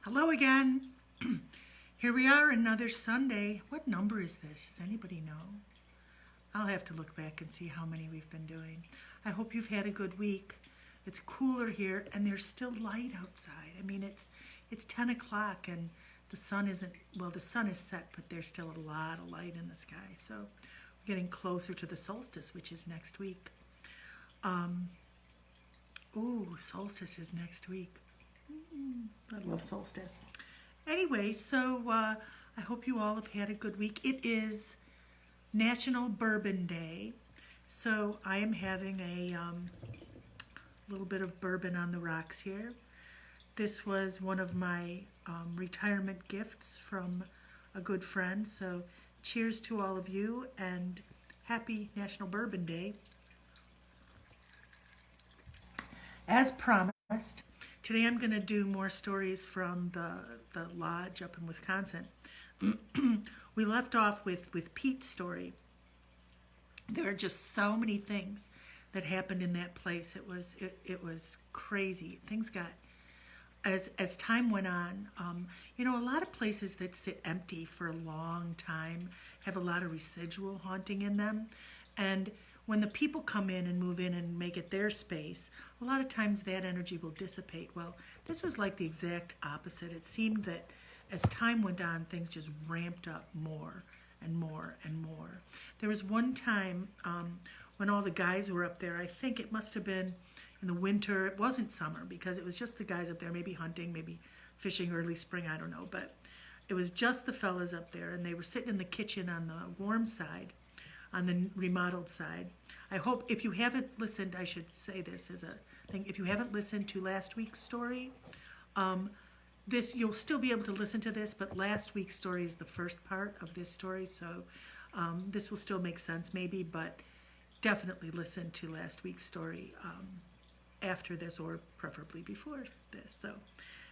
Hello again. Here we are, another Sunday. What number is this? Does anybody know? I'll have to look back and see how many we've been doing. I hope you've had a good week. It's cooler here and there's still light outside. I mean, it's 10 o'clock and the sun isn't, well, the sun is set, but there's still a lot of light in the sky. So we're getting closer to the solstice, which is next week. Solstice is next week. I love solstice. Anyway, so I hope you all have had a good week. It is National Bourbon Day, so I am having a little bit of bourbon on the rocks here. This was one of my retirement gifts from a good friend, so cheers to all of you and happy National Bourbon Day. As promised, today I'm going to do more stories from the lodge up in Wisconsin. We left off with Pete's story. There are just so many things that happened in that place. It was crazy. Things got, as time went on, a lot of places that sit empty for a long time have a lot of residual haunting in them. And when the people come in and move in and make it their space, a lot of times that energy will dissipate. Well, this was like the exact opposite. It seemed that as time went on, things just ramped up more and more and more. There was one time when all the guys were up there, I think it must have been in the winter. It wasn't summer because it was just the guys up there, maybe hunting, maybe fishing early spring, I don't know. But it was just the fellas up there, and they were sitting in the kitchen on the warm side, on the remodeled side. I hope, if you haven't listened, I should say this as a thing, if you haven't listened to last week's story, you'll still be able to listen to this, but last week's story is the first part of this story, so this will still make sense maybe, but definitely listen to last week's story after this, or preferably before this. So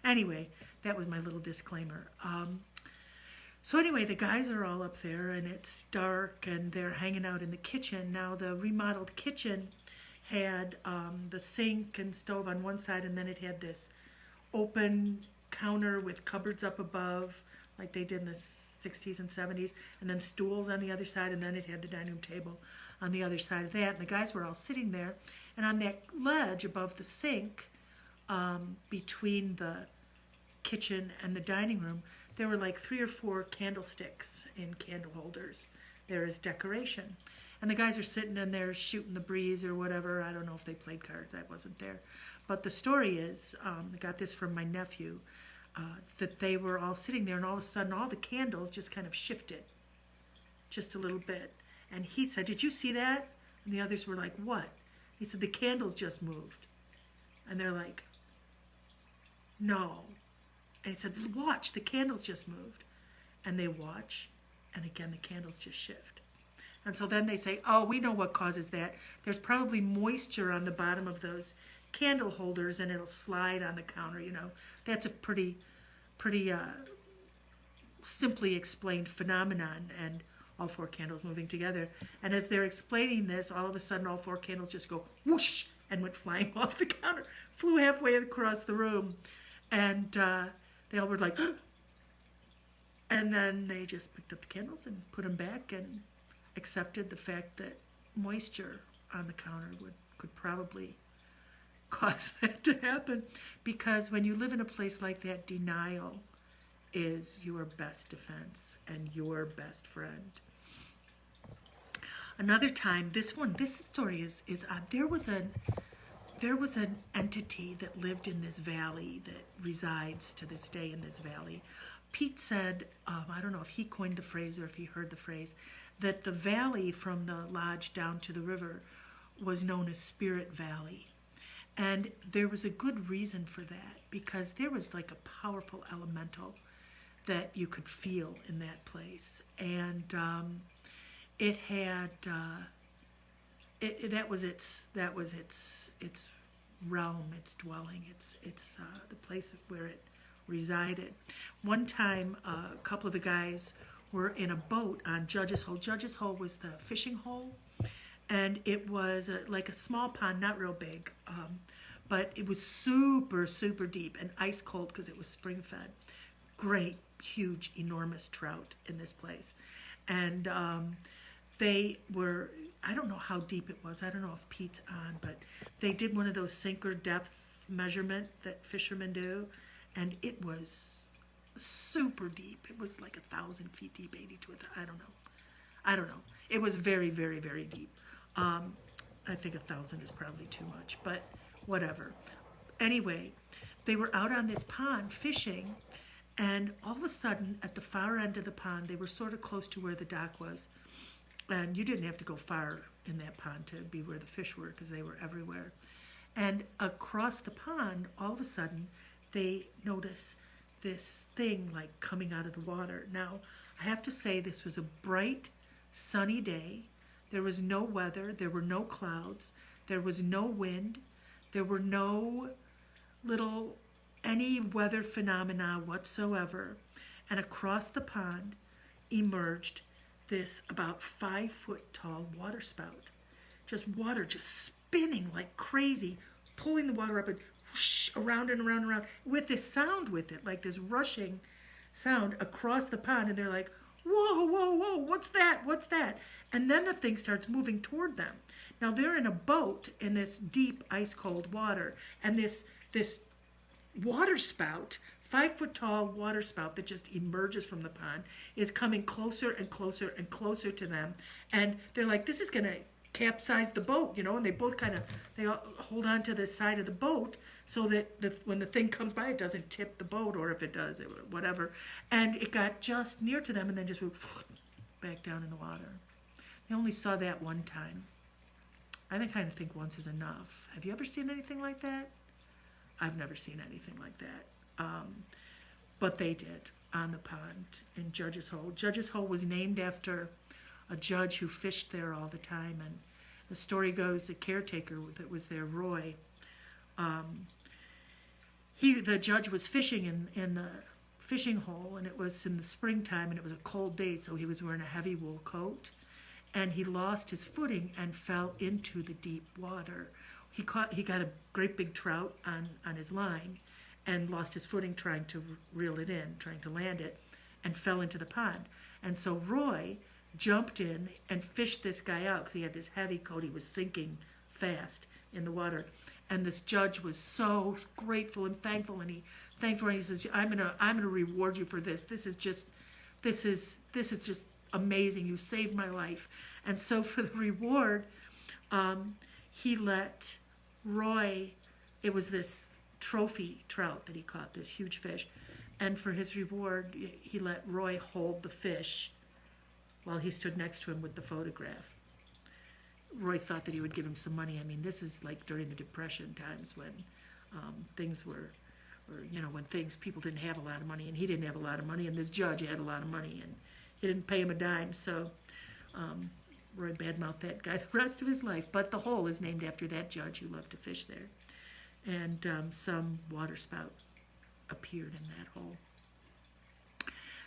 anyway, that was my little disclaimer. So anyway, the guys are all up there and it's dark and they're hanging out in the kitchen. Now the remodeled kitchen had the sink and stove on one side, and then it had this open counter with cupboards up above like they did in the 60s and 70s, and then stools on the other side, and then it had the dining room table on the other side of that. And the guys were all sitting there, and on that ledge above the sink, between the kitchen and the dining room, there were like 3 or 4 candlesticks in candle holders there as decoration. And the guys are sitting in there shooting the breeze or whatever. I don't know if they played cards. I wasn't there. But the story is, I got this from my nephew, that they were all sitting there, and all of a sudden all the candles just kind of shifted just a little bit. And he said, "Did you see that?" And the others were like, "What?" He said, "The candles just moved." And they're like, "No." And he said, "Watch, the candles just moved." And they watch, and again, the candles just shift. And so then they say, "Oh, we know what causes that. There's probably moisture on the bottom of those candle holders, and it'll slide on the counter, That's a pretty simply explained phenomenon, and all 4 candles moving together. And as they're explaining this, all of a sudden, all 4 candles just go whoosh and went flying off the counter, flew halfway across the room. And they all were like, and then they just picked up the candles and put them back and accepted the fact that moisture on the counter could probably cause that to happen, because when you live in a place like that, denial is your best defense and your best friend. Another time, this story is odd. There was an entity that lived in this valley, that resides to this day in this valley. Pete said, I don't know if he coined the phrase or if he heard the phrase, that the valley from the lodge down to the river was known as Spirit Valley. And there was a good reason for that, because there was like a powerful elemental that you could feel in that place. And it had, that was its realm, its dwelling, it's the place where it resided. One time, a couple of the guys were in a boat on Judge's Hole. Judge's Hole was the fishing hole, and it was like a small pond, not real big, but it was super, super deep and ice cold because it was spring fed. Great, huge, enormous trout in this place. And they were, I don't know how deep it was. I don't know if Pete's on, but they did one of those sinker depth measurement that fishermen do. And it was super deep. It was like 1,000 feet deep, 80 to 1,000. I don't know. It was very, very, very deep. I think 1,000 is probably too much, but whatever. Anyway, they were out on this pond fishing, and all of a sudden, at the far end of the pond, they were sort of close to where the dock was. And you didn't have to go far in that pond to be where the fish were, because they were everywhere. And across the pond, all of a sudden, they notice this thing like coming out of the water. Now, I have to say this was a bright, sunny day. There was no weather. There were no clouds. There was no wind. There were no any weather phenomena whatsoever. And across the pond emerged this about 5-foot tall water spout. Just water just spinning like crazy, pulling the water up and whoosh, around and around and around with this sound with it, like this rushing sound across the pond. And they're like, whoa, whoa, whoa, what's that? What's that? And then the thing starts moving toward them. Now they're in a boat in this deep, ice cold water. And this water spout, 5-foot tall water spout that just emerges from the pond, is coming closer and closer and closer to them. And they're like, this is going to capsize the boat, and they both they all hold on to the side of the boat so that when the thing comes by, it doesn't tip the boat, or if it does, whatever. And it got just near to them and then just went back down in the water. They only saw that one time. I kind of think once is enough. Have you ever seen anything like that? I've never seen anything like that. But they did on the pond in Judge's Hole. Judge's Hole was named after a judge who fished there all the time. And the story goes, the caretaker that was there, Roy, the judge was fishing in the fishing hole, and it was in the springtime, and it was a cold day, so he was wearing a heavy wool coat, and he lost his footing and fell into the deep water. He got a great big trout on his line and lost his footing trying to reel it in, trying to land it, and fell into the pond. And so Roy jumped in and fished this guy out because he had this heavy coat. He was sinking fast in the water. And this judge was so grateful and thankful, and he thanked Roy, and he says, I'm gonna reward you for this. This is just amazing. You saved my life. And so for the reward, he let Roy, it was this trophy trout that he caught, this huge fish. And for his reward, he let Roy hold the fish while he stood next to him with the photograph. Roy thought that he would give him some money. I mean, this is like during the Depression times when things were, people didn't have a lot of money, and he didn't have a lot of money, and this judge had a lot of money, and he didn't pay him a dime. So Roy badmouthed that guy the rest of his life. But the hole is named after that judge who loved to fish there. And some water spout appeared in that hole.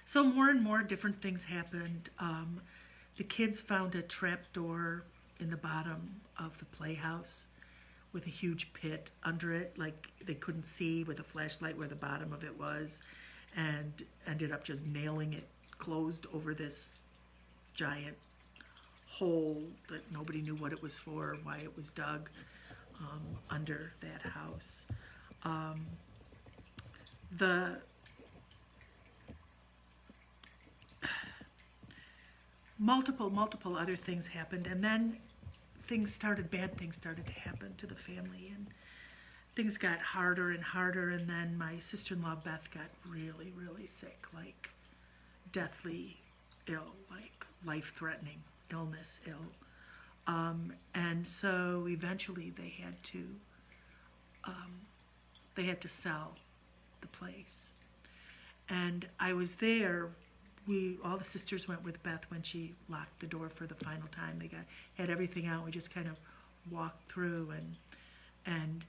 So more and more different things happened. The kids found a trap door in the bottom of the playhouse with a huge pit under it, like they couldn't see with a flashlight where the bottom of it was, and ended up just nailing it closed over this giant hole that nobody knew what it was for, why it was dug under that house. Multiple other things happened, and then bad things started to happen to the family, and things got harder and harder. And then my sister-in-law Beth got really, really sick, like deathly ill, like life-threatening illness and so eventually they had to sell the place. And I was there. All the sisters went with Beth when she locked the door for the final time. They had everything out. We just kind of walked through, and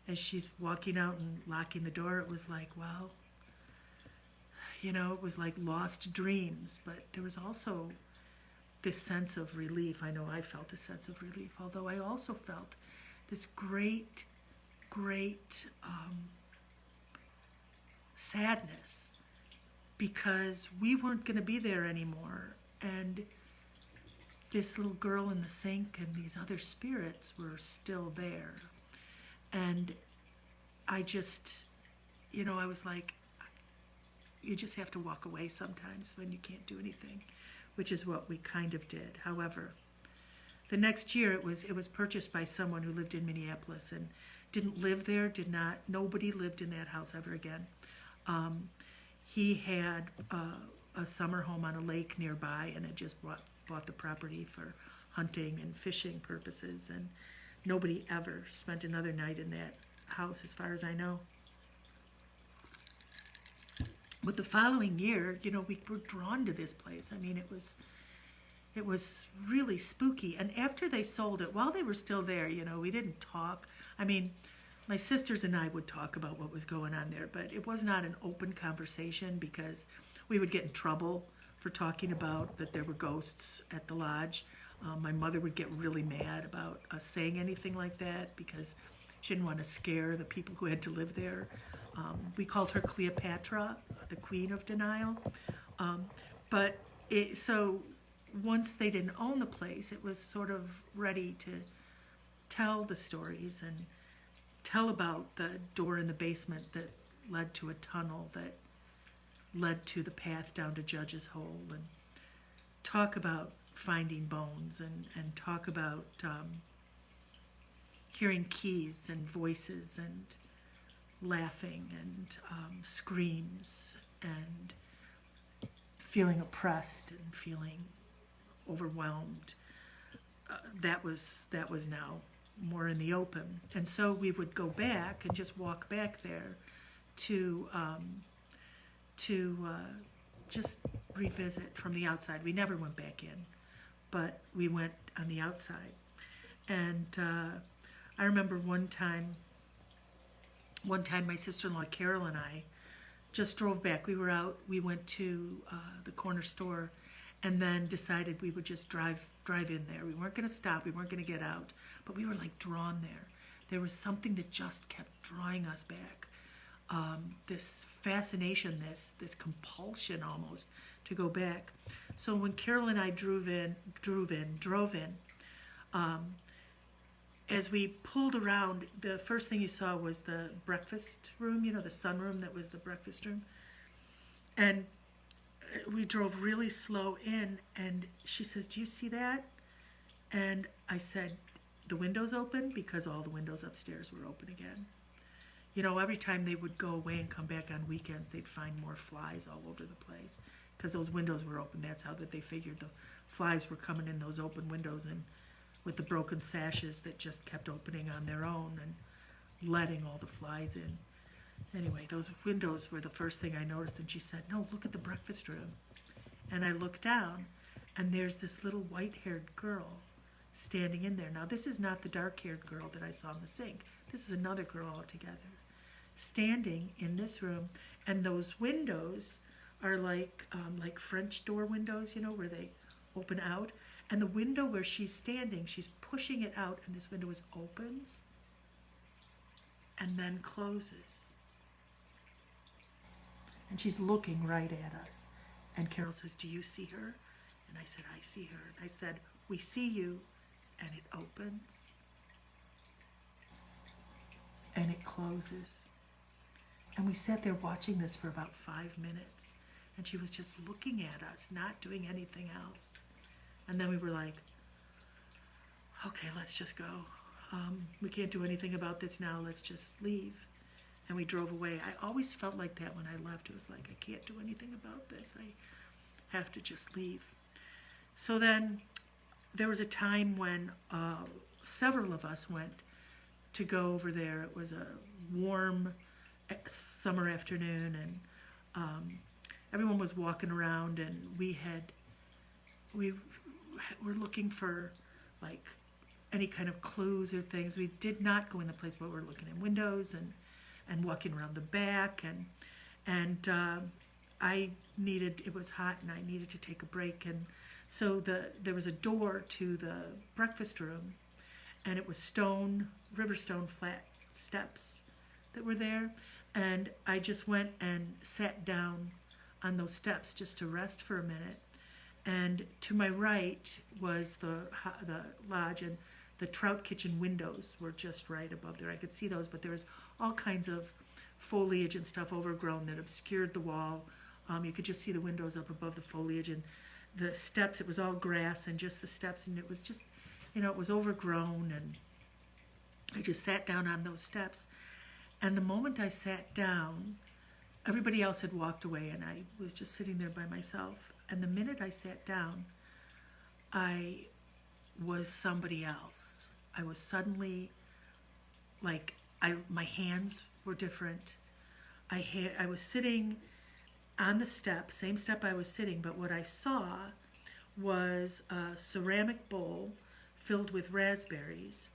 as she's walking out and locking the door, it was like, well, it was like lost dreams. But there was also this sense of relief. I know I felt a sense of relief, although I also felt this great great sadness because we weren't going to be there anymore. And this little girl in the sink and these other spirits were still there. And I just, I was like, you just have to walk away sometimes when you can't do anything, which is what we kind of did. However, the next year it was purchased by someone who lived in Minneapolis and didn't live there, nobody lived in that house ever again. He had a summer home on a lake nearby and had just bought the property for hunting and fishing purposes, and nobody ever spent another night in that house as far as I know. But the following year, we were drawn to this place. I mean, it was really spooky. And after they sold it, while they were still there, we didn't talk. I mean, my sisters and I would talk about what was going on there, but it was not an open conversation because we would get in trouble for talking about that there were ghosts at the lodge. My mother would get really mad about us saying anything like that because she didn't want to scare the people who had to live there. We called her Cleopatra, the Queen of Denial. So once they didn't own the place, it was sort of ready to tell the stories and tell about the door in the basement that led to a tunnel that led to the path down to Judge's Hole, and talk about finding bones and talk about hearing keys and voices and laughing and screams and feeling oppressed and feeling overwhelmed. That was now more in the open. And so we would go back and just walk back there to just revisit from the outside. We never went back in, but we went on the outside. And I remember one time my sister-in-law Carol and I just drove back. We were out, we went to the corner store and then decided we would just drive in there. We weren't going to stop, we weren't going to get out, but we were like drawn there. There was something that just kept drawing us back. This fascination, this compulsion almost to go back. So when Carol and I drove in, as we pulled around, the first thing you saw was the breakfast room, the sunroom that was the breakfast room. And we drove really slow in, and she says, "Do you see that?" And I said, "The window's open," because all the windows upstairs were open again. Every time they would go away and come back on weekends, they'd find more flies all over the place because those windows were open. That's how that they figured the flies were coming in those open windows and with the broken sashes that just kept opening on their own and letting all the flies in. Anyway, those windows were the first thing I noticed, and she said, "No, look at the breakfast room." And I looked down, and there's this little white-haired girl standing in there. Now, this is not the dark-haired girl that I saw in the sink. This is another girl altogether, standing in this room, and those windows are like French door windows, where they open out. And the window where she's standing, she's pushing it out, and this window opens and then closes. And she's looking right at us. And Carol says, "Do you see her?" And I said, "I see her." And I said, "We see you." And it opens and it closes. And we sat there watching this for about 5 minutes. And she was just looking at us, not doing anything else. And then we were like, "Okay, let's just go. We can't do anything about this now. Let's just leave." And we drove away. I always felt like that when I left. It was like, I can't do anything about this. I have to just leave. So then there was a time when several of us went to go over there. It was a warm summer afternoon, and everyone was walking around, and we were looking for like any kind of clues or things. We did not go in the place, but we were looking in windows and walking around the back, and it was hot, and I needed to take a break, and so there was a door to the breakfast room, and it was river stone flat steps that were there. And I just went and sat down on those steps just to rest for a minute. And to my right was the lodge, and the trout kitchen windows were just right above there. I could see those, but there was all kinds of foliage and stuff overgrown that obscured the wall. You could just see the windows up above the foliage, and the steps, it was all grass and just the steps, and it was just, it was overgrown. And I just sat down on those steps. And the moment I sat down, everybody else had walked away, and I was just sitting there by myself. And the minute I sat down, I was somebody else. I was suddenly like, my hands were different. I was sitting on the step, same step I was sitting, but what I saw was a ceramic bowl filled with raspberries,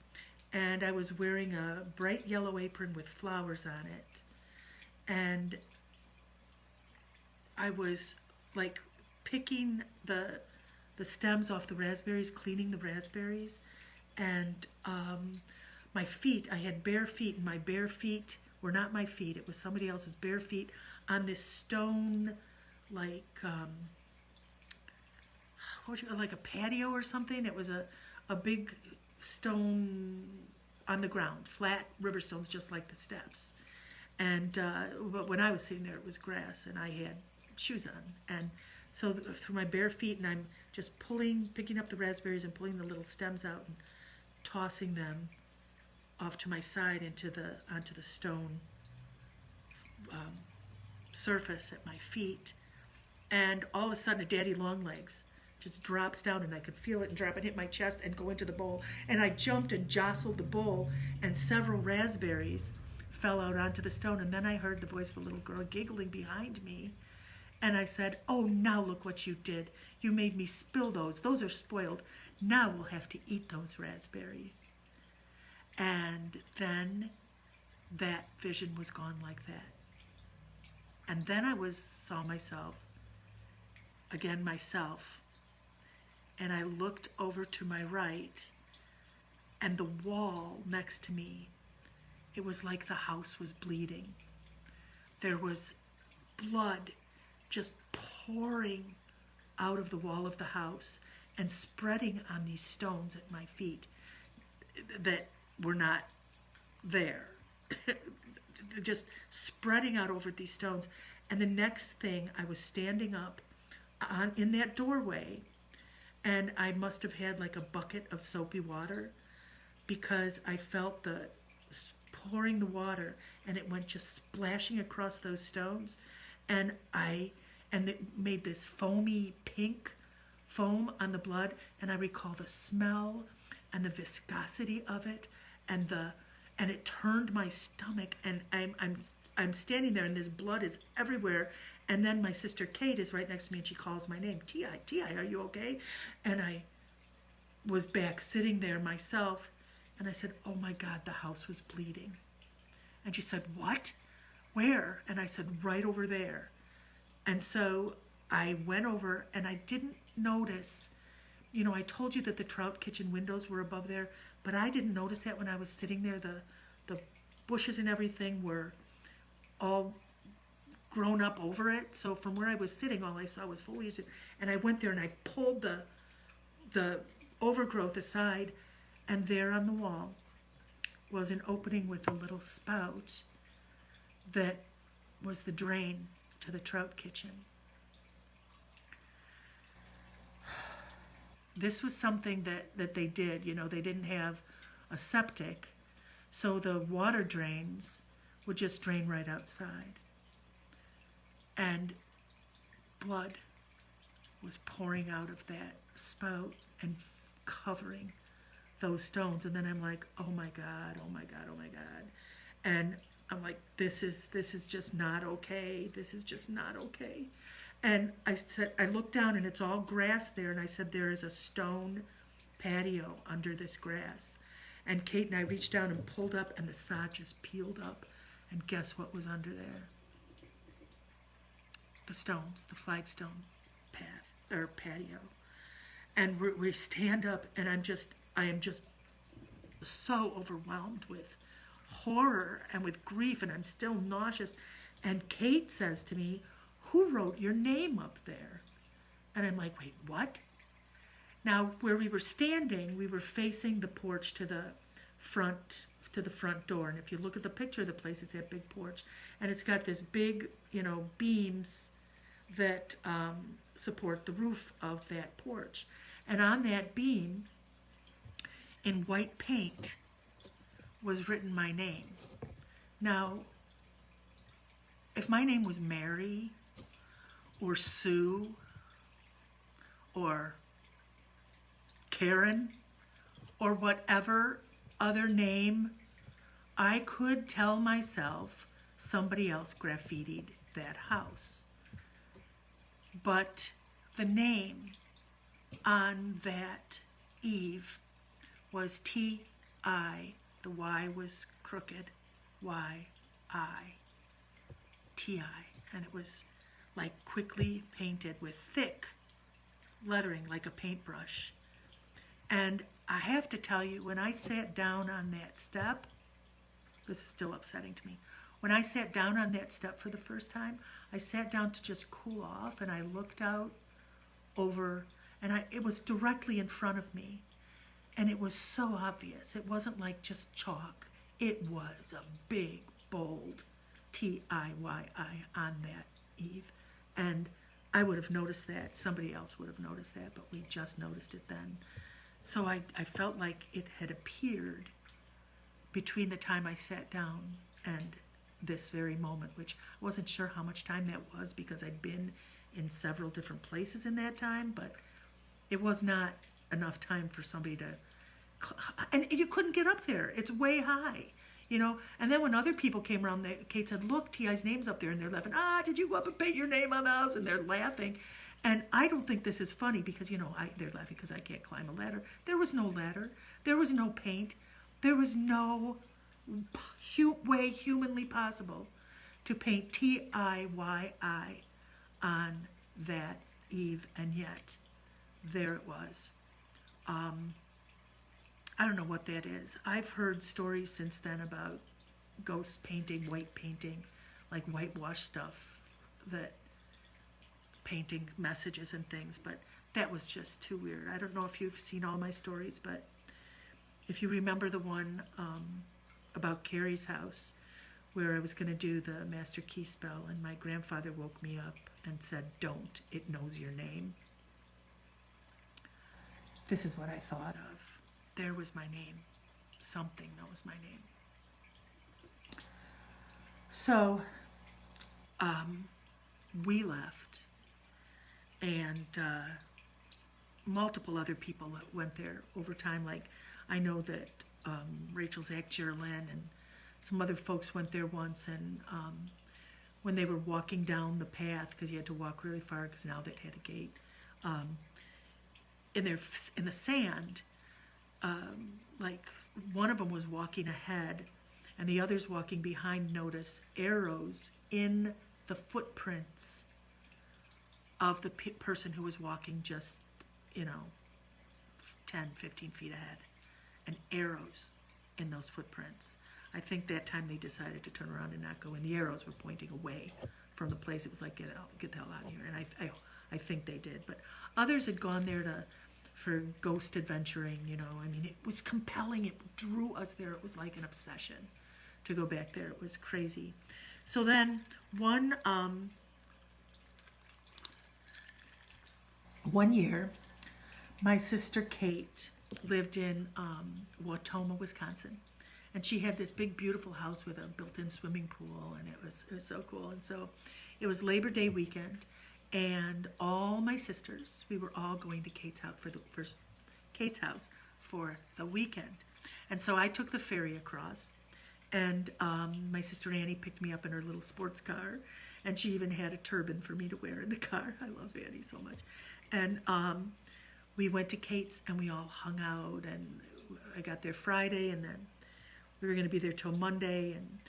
and I was wearing a bright yellow apron with flowers on it. And I was like picking the stems off the raspberries, cleaning the raspberries, and my feet, I had bare feet, and my bare feet were not my feet, it was somebody else's bare feet on this stone, like, like a patio or something. It was a big stone on the ground, flat river stones, just like the steps. And but when I was sitting there, it was grass, and I had shoes on. And so through my bare feet, and I'm just picking up the raspberries and pulling the little stems out and tossing them off to my side onto the stone surface at my feet. And all of a sudden, a daddy long legs just drops down, and I could feel it and drop and hit my chest and go into the bowl. And I jumped and jostled the bowl, and several raspberries fell out onto the stone. And then I heard the voice of a little girl giggling behind me. And I said, "Oh, now look what you did. You made me spill those. Those are spoiled. Now we'll have to eat those raspberries." And then that vision was gone like that. And then I saw myself, again myself, and I looked over to my right, and the wall next to me, it was like the house was bleeding. There was blood just pouring out of the wall of the house and spreading on these stones at my feet that were not there. Just spreading out over these stones. And the next thing, I was standing up in that doorway, and I must have had like a bucket of soapy water, because I felt the pouring the water, and it went just splashing across those stones, and it made this foamy pink foam on the blood. And I recall the smell and the viscosity of it, and it turned my stomach, and I'm standing there, and this blood is everywhere. And then my sister Kate is right next to me, and she calls my name, T.I., are you okay? And I was back sitting there myself, and I said, "Oh my God, the house was bleeding." And she said, "What? Where?" And I said, "Right over there." And so I went over, and I didn't notice, I told you that the trout kitchen windows were above there, but I didn't notice that when I was sitting there. The bushes and everything were all grown up over it. So from where I was sitting, all I saw was foliage. And I went there, and I pulled the overgrowth aside, and there on the wall was an opening with a little spout that was the drain to the trout kitchen. This was something that they did. They didn't have a septic, so the water drains would just drain right outside. And blood was pouring out of that spout and covering those stones. And then I'm like, "Oh my God, oh my God, oh my God." And I'm like, this is just not okay. This is just not okay. And I looked down, and it's all grass there, and I said, "There is a stone patio under this grass." And Kate and I reached down and pulled up, and the sod just peeled up. And guess what was under there? The stones, the flagstone patio. And we stand up, and I am just so overwhelmed with horror and with grief, and I'm still nauseous. And Kate says to me, "Who wrote your name up there?" And I'm like, "Wait, what?" Now, where we were standing, we were facing the porch front to the front door. And if you look at the picture of the place, it's that big porch, and it's got this big, beams that support the roof of that porch. And on that beam, in white paint, was written my name. Now, if my name was Mary or Sue or Karen or whatever other name, I could tell myself somebody else graffitied that house. But the name on that Eve was T-I. The Y was crooked. Y-I. T-I. And it was like quickly painted with thick lettering like a paintbrush. And I have to tell you, when I sat down on that step, this is still upsetting to me. When I sat down on that step for the first time, I sat down to just cool off, and I looked out over, and it was directly in front of me. And it was so obvious. It wasn't like just chalk. It was a big, bold T-I-Y-I on that Eve. And I would have noticed that. Somebody else would have noticed that, but we just noticed it then. So I felt like it had appeared between the time I sat down and this very moment, which I wasn't sure how much time that was because I'd been in several different places in that time, but it was not enough time for somebody to, and you couldn't get up there. It's way high, And then when other people came around, Kate said, "Look, T.I.'s name's up there," and they're laughing. "Did you go up and paint your name on the house?" And they're laughing. And I don't think this is funny because, they're laughing because I can't climb a ladder. There was no ladder. There was no paint. There was no way humanly possible to paint T-I-Y-I on that Eve. And yet, there it was. I don't know what that is. I've heard stories since then about ghost painting, white painting, like whitewash stuff, that painting messages and things, but that was just too weird. I don't know if you've seen all my stories, but if you remember the one about Carrie's house, where I was going to do the master key spell, and my grandfather woke me up and said, "Don't, it knows your name." This is what I thought of. There was my name. Something knows my name. So, we left, and multiple other people that went there over time. Like, I know that Rachel, Zach, Geraldine, and some other folks went there once, and when they were walking down the path, because you had to walk really far, because now they had a gate, in the sand, like one of them was walking ahead, and the others walking behind noticed arrows in the footprints of the person who was walking just, 10, 15 feet ahead, and arrows in those footprints. I think that time they decided to turn around and not go in. The arrows were pointing away from the place. It was like, get the hell out of here. And I think they did. But others had gone there for ghost adventuring, it was compelling. It drew us there. It was like an obsession to go back there. It was crazy. So then one year, my sister Kate lived in Wautoma, Wisconsin. And she had this big, beautiful house with a built-in swimming pool, and it was so cool. And so it was Labor Day weekend, and all my sisters, we were all going to Kate's house for the weekend. And so I took the ferry across, and my sister Annie picked me up in her little sports car, and she even had a turban for me to wear in the car. I love Annie so much. And we went to Kate's, and we all hung out, and I got there Friday, and then we were going to be there till Monday. And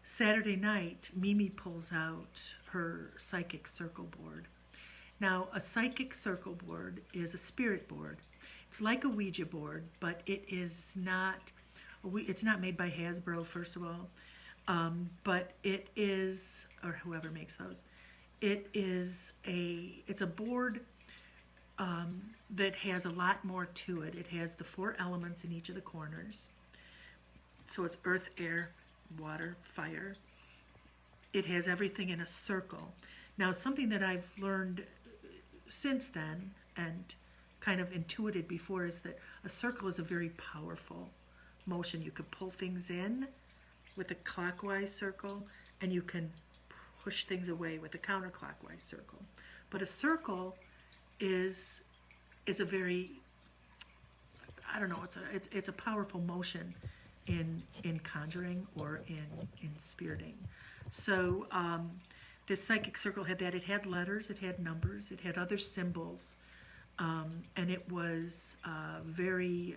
Saturday night, Mimi pulls out her psychic circle board. Now, a psychic circle board is a spirit board. It's like a Ouija board, but it is not It's not made by Hasbro, first of all, but it is, or whoever makes those. It's a board that has a lot more to it. It has the 4 elements in each of the corners. So it's earth, air, water, fire. It has everything in a circle. Now, something that I've learned since then and kind of intuited before is that a circle is a very powerful motion. You could pull things in with a clockwise circle, and you can push things away with a counterclockwise circle. But a circle is a very, I don't know, it's a powerful motion in conjuring or in spiriting. So this psychic circle had that. It had letters, it had numbers, it had other symbols, and it was very.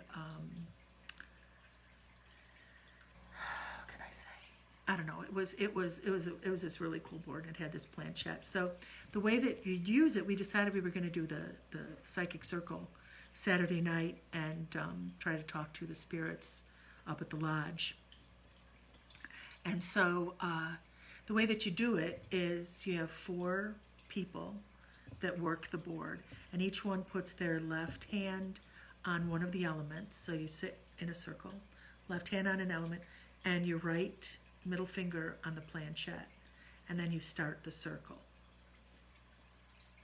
How can I say? I don't know. It was this really cool board. It had this planchette. So the way that you use it, we decided we were going to do the psychic circle Saturday night and try to talk to the spirits up at the lodge. And so the way that you do it is you have 4 people that work the board, and each one puts their left hand on one of the elements. So you sit in a circle, left hand on an element, and your right middle finger on the planchette, and then you start the circle.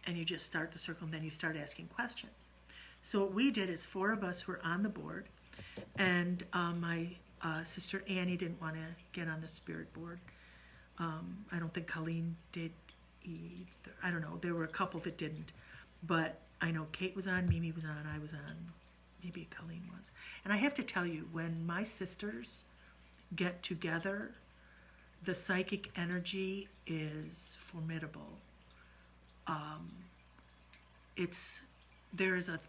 And you just start the circle, and then you start asking questions. So what we did is 4 of us were on the board, and my sister Annie didn't want to get on the spirit board. I don't think Colleen did either. I don't know. There were a couple that didn't. But I know Kate was on, Mimi was on, I was on, maybe Colleen was. And I have to tell you, when my sisters get together, the psychic energy is formidable. There is a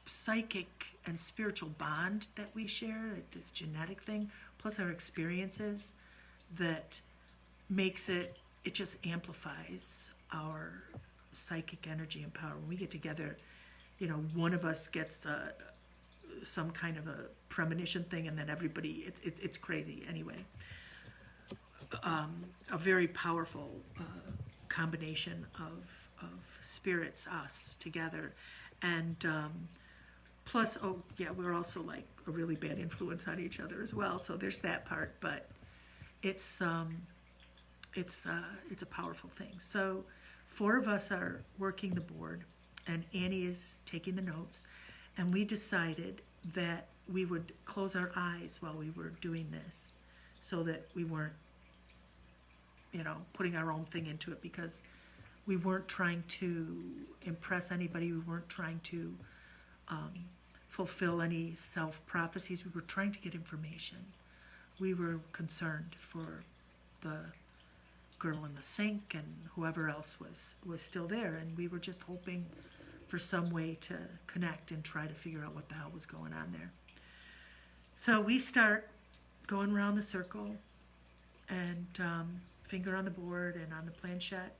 psychic and spiritual bond that we share, this genetic thing, plus our experiences, that makes it just amplifies our psychic energy and power. When we get together, one of us gets some kind of a premonition thing, and then everybody, it's crazy anyway. A very powerful combination of spirits, us together, and plus, we're also like a really bad influence on each other as well. So there's that part, but it's a powerful thing. So 4 of us are working the board, and Annie is taking the notes, and we decided that we would close our eyes while we were doing this, so that we weren't, putting our own thing into it, because we weren't trying to impress anybody. We weren't trying to fulfill any self-prophecies. We were trying to get information. We were concerned for the girl in the sink and whoever else was still there, and we were just hoping for some way to connect and try to figure out what the hell was going on there. So we start going around the circle, and finger on the board and on the planchette,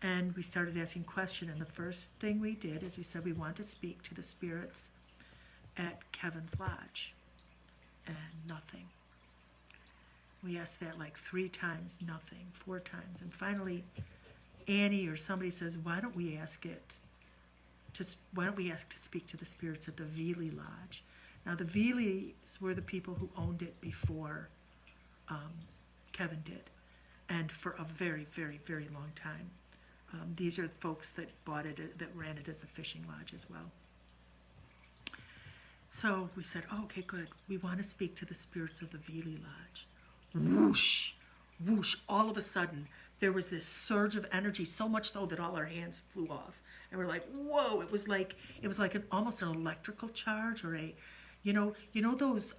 and we started asking questions. And the first thing we did is we said we want to speak to the spirits at Kevin's lodge, and nothing. We asked that like 3 times, nothing, 4 times, and finally Annie or somebody says, why don't we ask to speak to the spirits at the Veely Lodge? Now the Veelys were the people who owned it before Kevin did, and for a very, very, very long time. These are folks that bought it, that ran it as a fishing lodge as well. So we said, okay, good. We want to speak to the spirits of the Veely Lodge. Whoosh, whoosh. All of a sudden, there was this surge of energy, so much so that all our hands flew off. And we're like, whoa! It was like almost an electrical charge, or a, those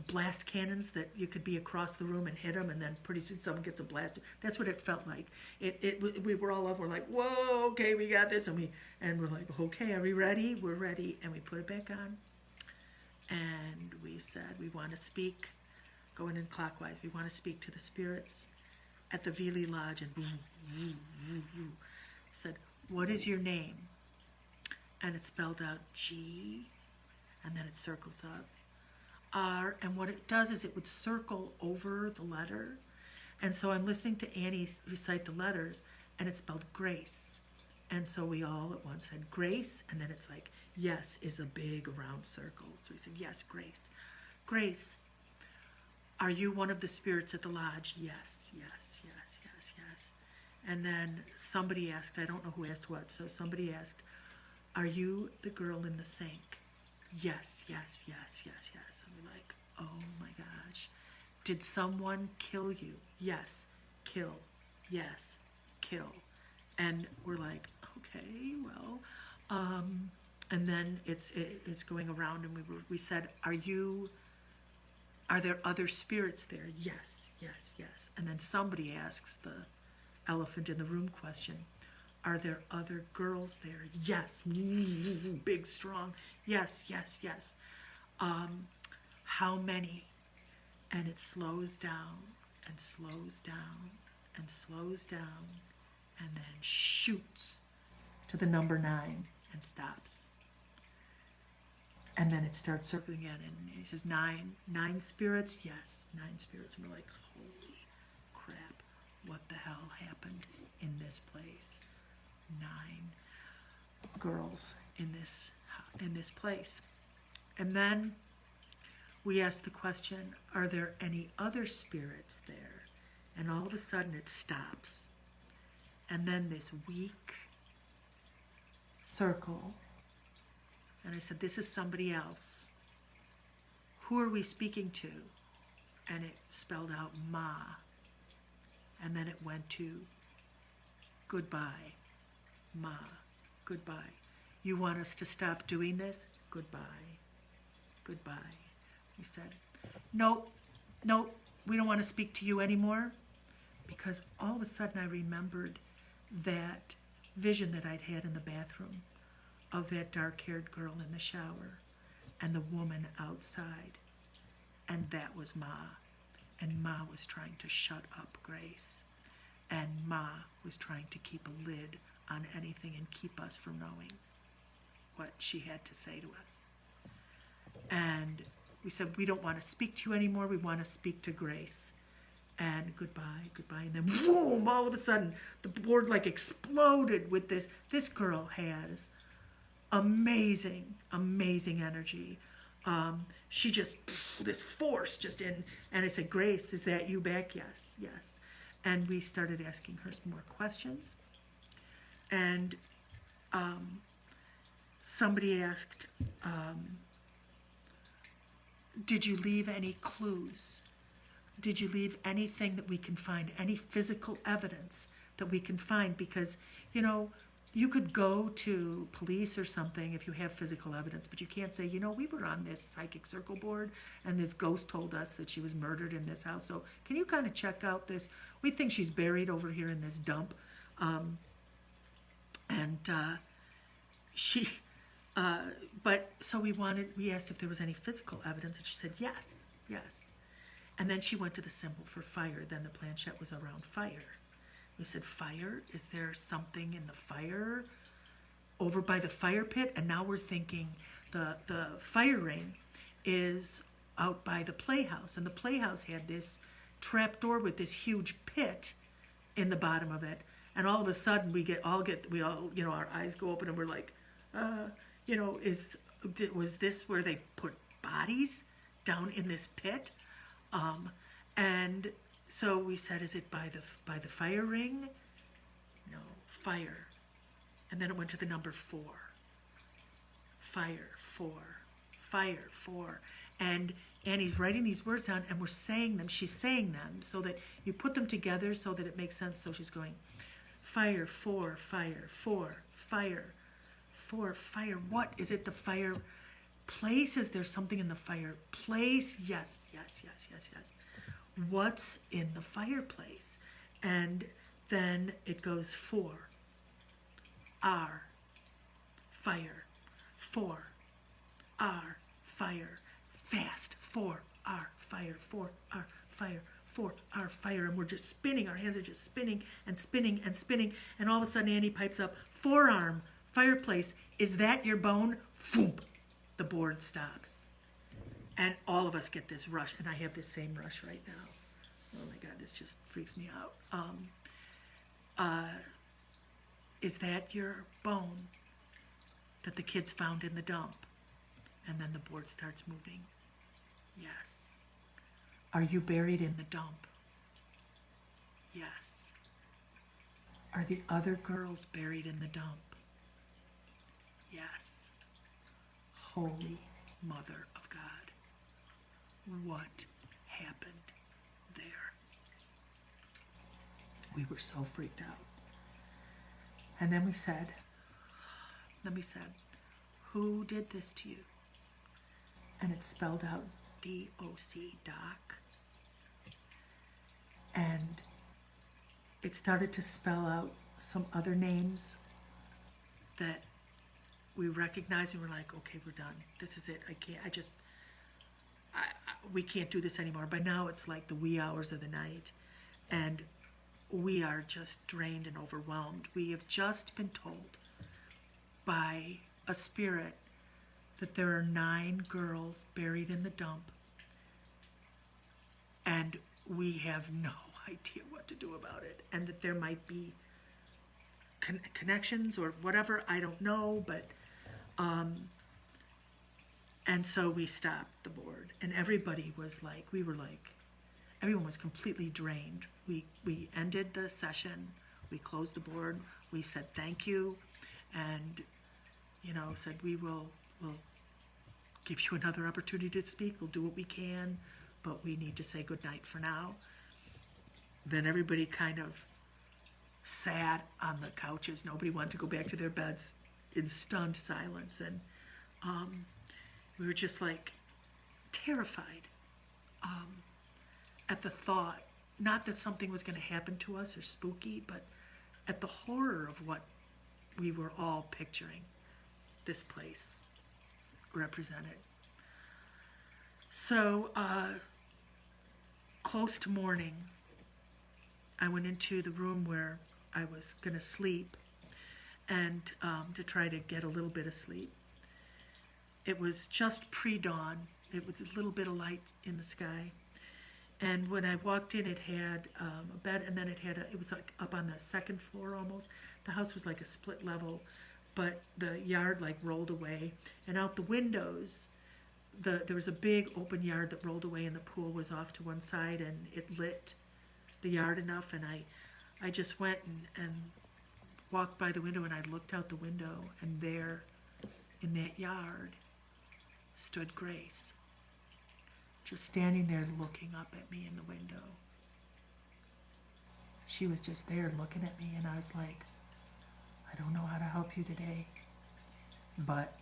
blast cannons that you could be across the room and hit them, and then pretty soon someone gets a blast. That's what it felt like. We were all up. We're like, whoa, okay, we got this, and we're like, okay, are we ready? We're ready, and we put it back on, and we said we want to speak, going in clockwise. We want to speak to the spirits at the Veely Lodge, and boom, boom, boom, boom. Said, what is your name? And it spelled out G, and then it circles up. and what it does is it would circle over the letter. And so I'm listening to Annie recite the letters, and it's spelled grace. And so we all at once said grace, and then it's like, yes is a big round circle. So we said, yes, grace. Grace, are you one of the spirits at the lodge? Yes, yes, yes, yes, yes. And then somebody asked, I don't know who asked what, so somebody asked, are you the girl in the sink? Yes, yes, yes, yes, yes. And we're like, oh my gosh. Did someone kill you? Yes, kill. Yes, kill. And we're like, okay, well, and then it's going around, and we said, are there other spirits there? Yes, yes, yes. And then somebody asks the elephant in the room question, are there other girls there? Yes, big, strong. Yes, yes, yes. How many? And it slows down and slows down and slows down and then shoots to the number 9 and stops. And then it starts circling again, and he says, 9 spirits? Yes, 9 spirits. And we're like, holy crap, what the hell happened in this place? 9 girls in this place. And then we asked the question, are there any other spirits there? And all of a sudden it stops. And then this weak circle. And I said, this is somebody else. Who are we speaking to? And it spelled out Ma. And then it went to goodbye. Ma, goodbye. You want us to stop doing this? Goodbye. Goodbye. We said, nope, we don't want to speak to you anymore. Because all of a sudden I remembered that vision that I'd had in the bathroom of that dark-haired girl in the shower and the woman outside. And that was Ma. And Ma was trying to shut up Grace. And Ma was trying to keep a lid on anything and keep us from knowing what she had to say to us. And we said, we don't want to speak to you anymore. We want to speak to Grace. And goodbye, goodbye. And then boom, all of a sudden, the board like exploded with this. This girl has amazing, amazing energy. She just, this force just in, and I said, Grace, is that you back? Yes, yes. And we started asking her some more questions. And somebody asked, did you leave any clues? Did you leave anything that we can find, any physical evidence that we can find? Because, you know, you could go to police or something if you have physical evidence, but you can't say, you know, we were on this psychic circle board and this ghost told us that she was murdered in this house. So can you kind of check out this? We think she's buried over here in this dump. But so we asked if there was any physical evidence, and she said, yes, yes. And then she went to the symbol for fire. Then the planchette was around fire. We said, fire? Is there something in the fire over by the fire pit? And now we're thinking the fire ring is out by the playhouse. And the playhouse had this trap door with this huge pit in the bottom of it. And all of a sudden we all, you know, our eyes go open and we're like, you know, was this where they put bodies down in this pit? And so we said, is it by the fire ring? No, fire. And then it went to the number 4. Fire, 4. Fire, 4. And Annie's writing these words down and we're saying them. She's saying them so that you put them together so that it makes sense. So she's going, fire, 4, fire, 4, fire, 4, fire. What is it? The fire place? Is there something in the fireplace? Yes, yes, yes, yes, yes. What's in the fireplace? And then it goes 4, R, fire, 4, R, fire, fast, 4, R, fire, 4, R, fire, 4, R, fire. And we're just spinning. Our hands are just spinning and spinning and spinning. And all of a sudden Annie pipes up, forearm, fireplace, is that your bone? Boom. The board stops. And all of us get this rush, and I have this same rush right now. Oh my God, this just freaks me out. Is that your bone that the kids found in the dump? And then the board starts moving. Yes. Are you buried in the dump? Yes. Are the other girls buried in the dump? Yes. Holy Mother of God. What happened there? We were so freaked out. And then we said, who did this to you? And it spelled out D-O-C, Doc. And it started to spell out some other names that we recognized, and we're like, okay, we're done. This is it. We can't do this anymore. By now it's like the wee hours of the night, and we are just drained and overwhelmed. We have just been told by a spirit that there are 9 girls buried in the dump, and we have no idea what to do about it, and that there might be connections or whatever, I don't know, but and so we stopped the board, and everybody was like, everyone was completely drained. We ended the session, we closed the board, we said thank you, and said we'll give you another opportunity to speak, we'll do what we can, but we need to say goodnight for now. Then everybody kind of sat on the couches. Nobody wanted to go back to their beds in stunned silence, and we were just like terrified at the thought, not that something was going to happen to us or spooky, but at the horror of what we were all picturing this place represented. So close to morning, I went into the room where I was going to sleep, and to try to get a little bit of sleep. It was just pre-dawn. It was a little bit of light in the sky. And when I walked in, it had a bed, and then it was like up on the second floor almost. The house was like a split level, but the yard like rolled away. And out the windows, there was a big open yard that rolled away, and the pool was off to one side, and it lit the yard enough. And I just went and walked by the window, and I looked out the window, and there in that yard stood Grace, just standing there looking up at me in the window. She was just there looking at me, and I was like, I don't know how to help you today, but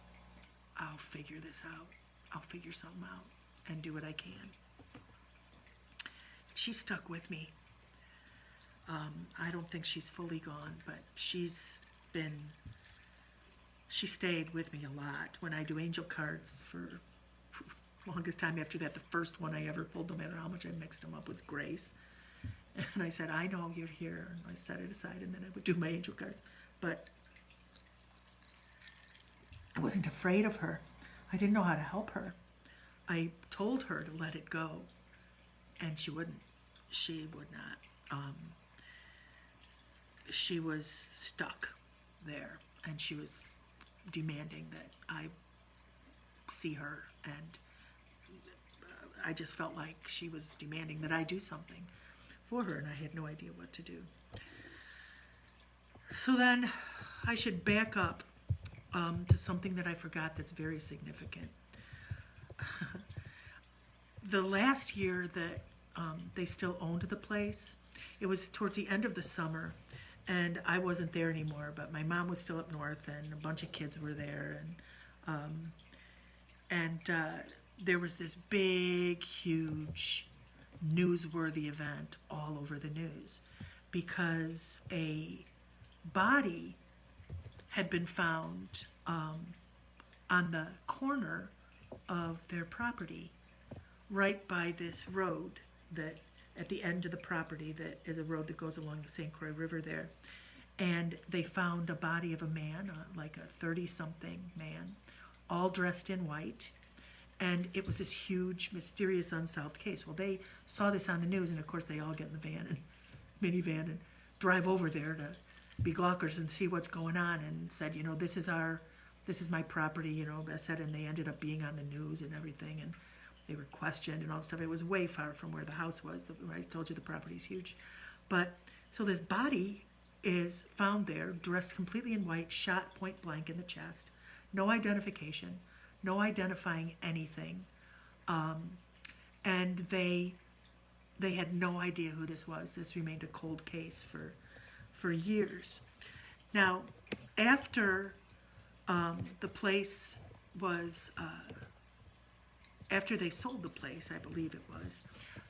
I'll figure this out. I'll figure something out and do what I can. She stuck with me. I don't think she's fully gone, but she stayed with me a lot. When I do angel cards for longest time after that, the first one I ever pulled, no matter how much I mixed them up, was Grace. And I said, I know you're here. And I set it aside, and then I would do my angel cards. But I wasn't afraid of her. I didn't know how to help her. I told her to let it go, and she wouldn't. She would not. She was stuck there, and she was demanding that I see her, and I just felt like she was demanding that I do something for her, and I had no idea what to do. So then I should back up to something that I forgot that's very significant. The last year that they still owned the place, it was towards the end of the summer, and I wasn't there anymore, but my mom was still up north, and a bunch of kids were there, and there was this big, huge, newsworthy event all over the news, because a body had been found on the corner of their property, right by this road that at the end of the property that is a road that goes along the St. Croix River there. And they found a body of a man, like a 30-something man, all dressed in white. And it was this huge, mysterious, unsolved case. Well, they saw this on the news, and of course they all get in the van and minivan and drive over there to be gawkers and see what's going on, and said, this is my property, I said, and they ended up being on the news and everything, and they were questioned and all that stuff. It was way far from where the house was. I told you the property's huge. But, so this body is found there, dressed completely in white, shot point blank in the chest, no identification, no identifying anything, and they had no idea who this was. This remained a cold case for years. Now, after the place was, after they sold the place, I believe it was,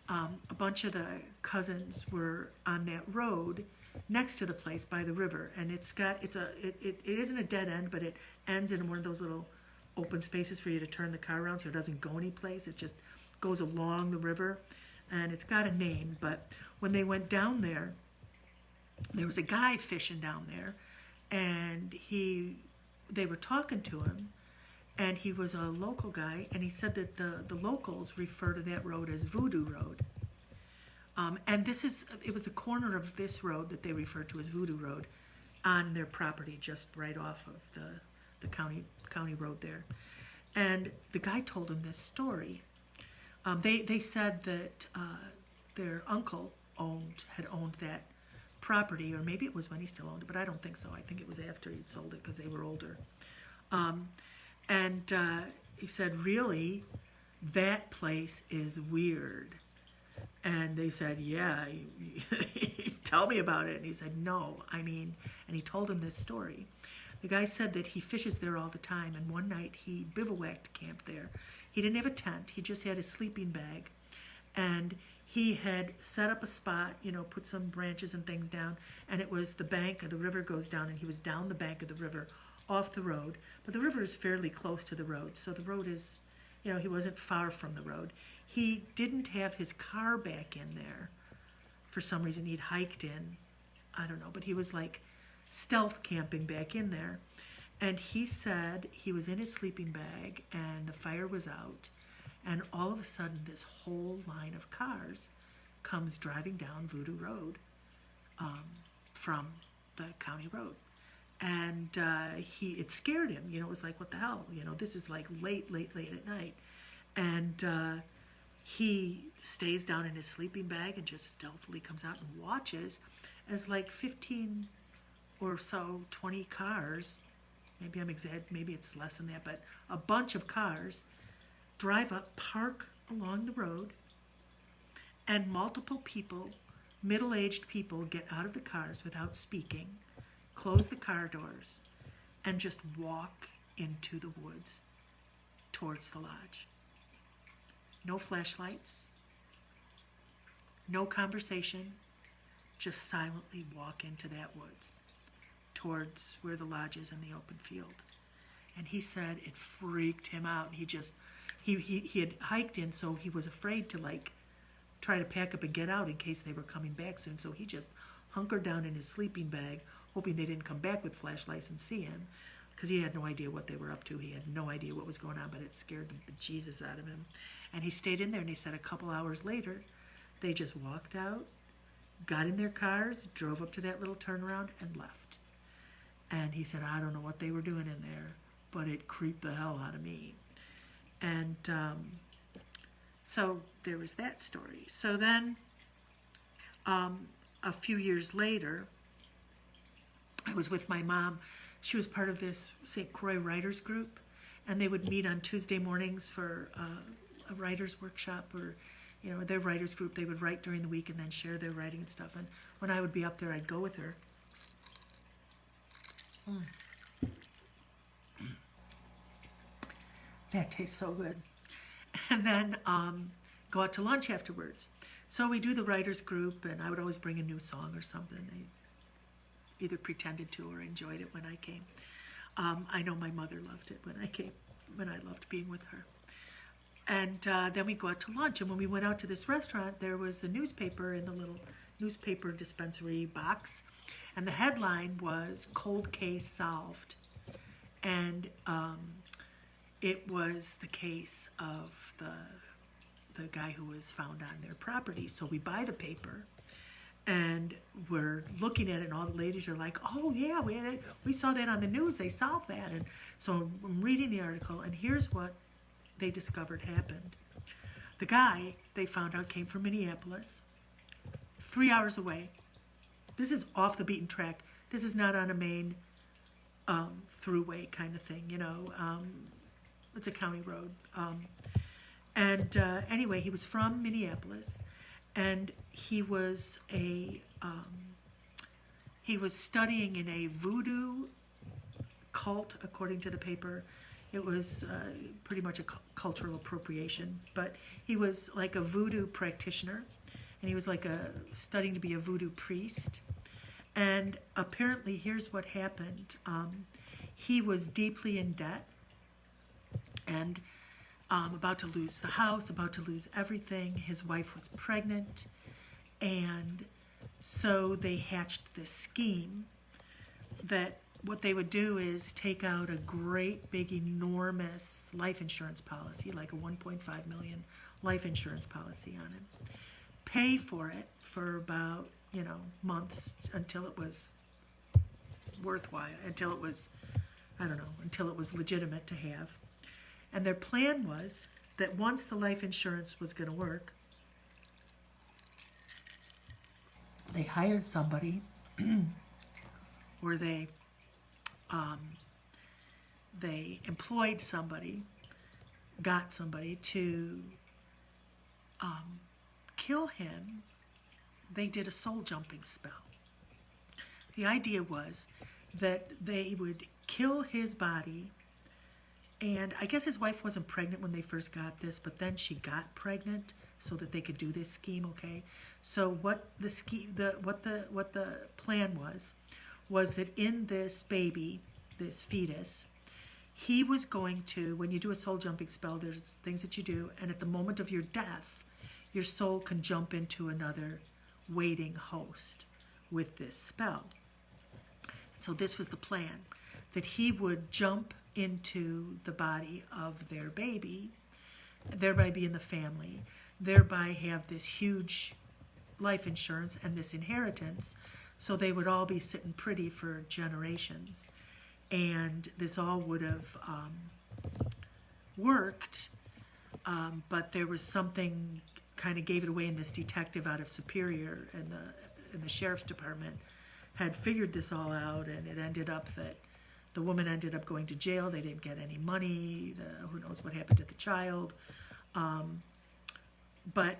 a bunch of the cousins were on that road next to the place by the river, and it isn't a dead end, but it ends in one of those little open spaces for you to turn the car around, so it doesn't go anyplace. It just goes along the river, and it's got a name. But when they went down there was a guy fishing down there, and they were talking to him, and he was a local guy, and he said that the locals refer to that road as Voodoo Road. And it was the corner of this road that they referred to as Voodoo Road on their property, just right off of the county road there. And the guy told him this story. They said that their uncle had owned that property, or maybe it was when he still owned it, but I don't think so. I think it was after he'd sold it because they were older. And he said, really, that place is weird. And they said, yeah, tell me about it. And he said, no, and he told him this story. The guy said that he fishes there all the time, and one night he bivouacked camped there. He didn't have a tent, he just had his sleeping bag. And he had set up a spot, put some branches and things down, and it was the bank of the river goes down, and he was down the bank of the river off the road. But the river is fairly close to the road, so the road is, he wasn't far from the road. He didn't have his car back in there. For some reason, he'd hiked in, I don't know, but he was like stealth camping back in there. And he said he was in his sleeping bag and the fire was out, and all of a sudden this whole line of cars comes driving down Voodoo Road from the county road. And it scared him. It was like, what the hell? This is like late at night. And he stays down in his sleeping bag and just stealthily comes out and watches as like 15 or so, 20 cars, maybe I'm exaggerating, maybe it's less than that, but a bunch of cars drive up, park along the road, and multiple people, middle-aged people, get out of the cars without speaking, close the car doors, and just walk into the woods towards the lodge. No flashlights, no conversation, just silently walk into that woods towards where the lodge is in the open field. And he said it freaked him out. He had hiked in, so he was afraid to try to pack up and get out in case they were coming back soon. So he just hunkered down in his sleeping bag, hoping they didn't come back with flashlights and see him, because he had no idea what they were up to. He had no idea what was going on, but it scared the bejesus out of him. And he stayed in there, and he said a couple hours later, they just walked out, got in their cars, drove up to that little turnaround, and left. And he said, I don't know what they were doing in there, but it creeped the hell out of me. And so there was that story. So then a few years later, I was with my mom. She was part of this St. Croix writers group, and they would meet on Tuesday mornings for a writer's workshop, or their writers group. They would write during the week and then share their writing and stuff. And when I would be up there, I'd go with her. That tastes so good. And then go out to lunch afterwards. So we do the writers group, and I would always bring a new song or something. I either pretended to or enjoyed it when I came. I know my mother loved it when I came, when I loved being with her. And then we go out to lunch, and when we went out to this restaurant, there was the newspaper in the little newspaper dispensary box, and the headline was "Cold Case Solved." And it was the case of the guy who was found on their property. So we buy the paper and we're looking at it, and all the ladies are like, oh yeah, we saw that on the news, they solved that. And so I'm reading the article, and here's what they discovered happened. The guy, they found out, came from Minneapolis, 3 hours away. This is off the beaten track. This is not on a main throughway kind of thing, it's a county road. Anyway, he was from Minneapolis, and he was studying in a voodoo cult, according to the paper. It was pretty much a cultural appropriation, but he was like a voodoo practitioner, and he was like studying to be a voodoo priest. And apparently, here's what happened. He was deeply in debt, and about to lose the house, about to lose everything. His wife was pregnant, and so they hatched this scheme that what they would do is take out a great big enormous life insurance policy, like a 1.5 million life insurance policy on him, pay for it for about months until it was worthwhile, until it was legitimate to have. And their plan was that once the life insurance was going to work, they hired somebody or they employed somebody, got somebody to kill him. They did a soul jumping spell. The idea was that they would kill his body, and I guess his wife wasn't pregnant when they first got this, but then she got pregnant so that they could do this scheme. Okay, so what the plan was that in this baby, this fetus, he was going to, when you do a soul jumping spell, there's things that you do, and at the moment of your death, your soul can jump into another waiting host with this spell. So this was the plan, that he would jump into the body of their baby, thereby be in the family, thereby have this huge life insurance and this inheritance, so they would all be sitting pretty for generations. And this all would have worked, but there was something kind of gave it away, and this detective out of Superior and the sheriff's department had figured this all out, and it ended up that the woman ended up going to jail. They didn't get any money. Who knows what happened to the child. But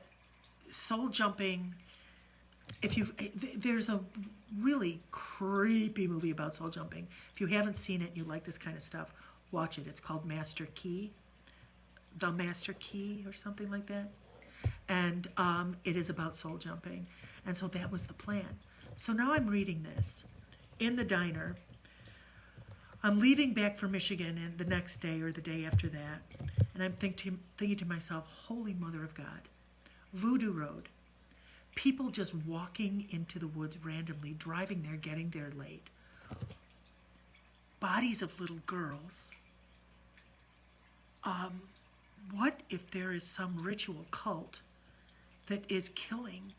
soul jumping, there's a really creepy movie about soul jumping. If you haven't seen it and you like this kind of stuff, watch it. It's called Master Key, The Master Key, or something like that. And it is about soul jumping. And so that was the plan. So now I'm reading this in the diner. I'm leaving back for Michigan and the next day or the day after that. And I'm thinking to myself, holy mother of God, Voodoo Road. People just walking into the woods randomly, driving there, getting there late. Bodies of little girls. What if there is some ritual cult that is killing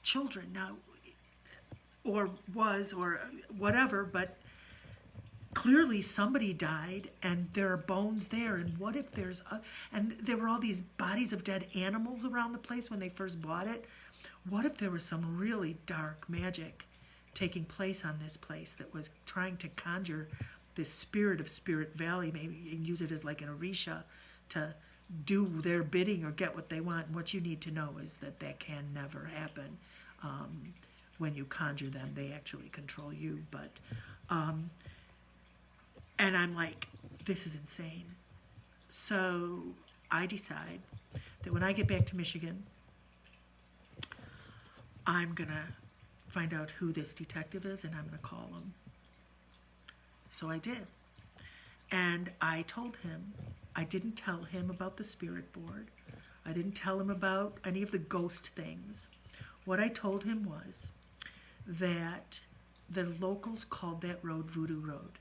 children now, or was, or whatever, but clearly somebody died and there are bones there, and what if there's and there were all these bodies of dead animals around the place when they first bought it. What if there was some really dark magic taking place on this place that was trying to conjure this spirit of Spirit Valley, maybe, and use it as like an Orisha to do their bidding or get what they want. And what you need to know is that can never happen. When you conjure them, they actually control you. But and I'm like, this is insane. So I decide that when I get back to Michigan, I'm going to find out who this detective is, and I'm going to call him. So I did. And I told him, I didn't tell him about the spirit board. I didn't tell him about any of the ghost things. What I told him was that the locals called that road Voodoo Road.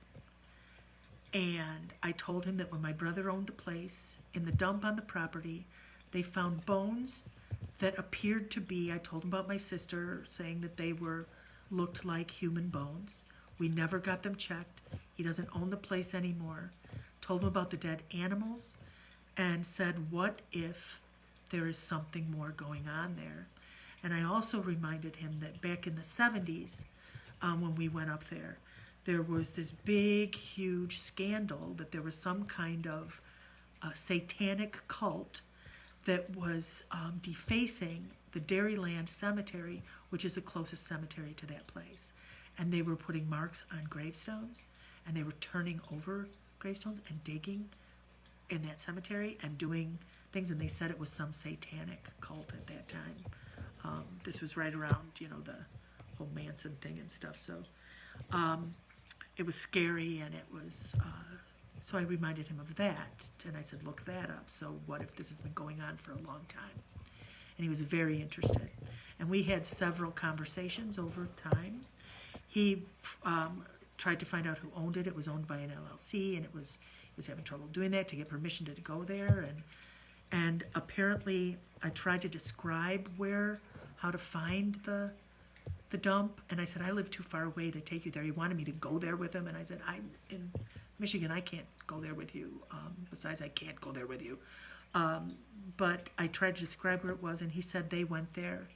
And I told him that when my brother owned the place, in the dump on the property, they found bones that appeared to be, I told him about my sister, saying that they looked like human bones. We never got them checked. He doesn't own the place anymore. Told him about the dead animals and said, what if there is something more going on there? And I also reminded him that back in the 70s, when we went up there, there was this big, huge scandal that there was some kind of satanic cult that was defacing the Dairyland Cemetery, which is the closest cemetery to that place. And they were putting marks on gravestones, and they were turning over gravestones and digging in that cemetery and doing things, and they said it was some satanic cult at that time. This was right around, the whole Manson thing and stuff, so it was scary, and it was, so I reminded him of that, and I said, look that up. So what if this has been going on for a long time? And he was very interested. And we had several conversations over time. He tried to find out who owned it. It was owned by an LLC, and he was having trouble doing that to get permission to go there. And apparently, I tried to describe how to find the dump, and I said, I live too far away to take you there. He wanted me to go there with him, and I said, I'm in Michigan, I can't go there with you. Besides, I can't go there with you. But I tried to describe where it was, and he said they went there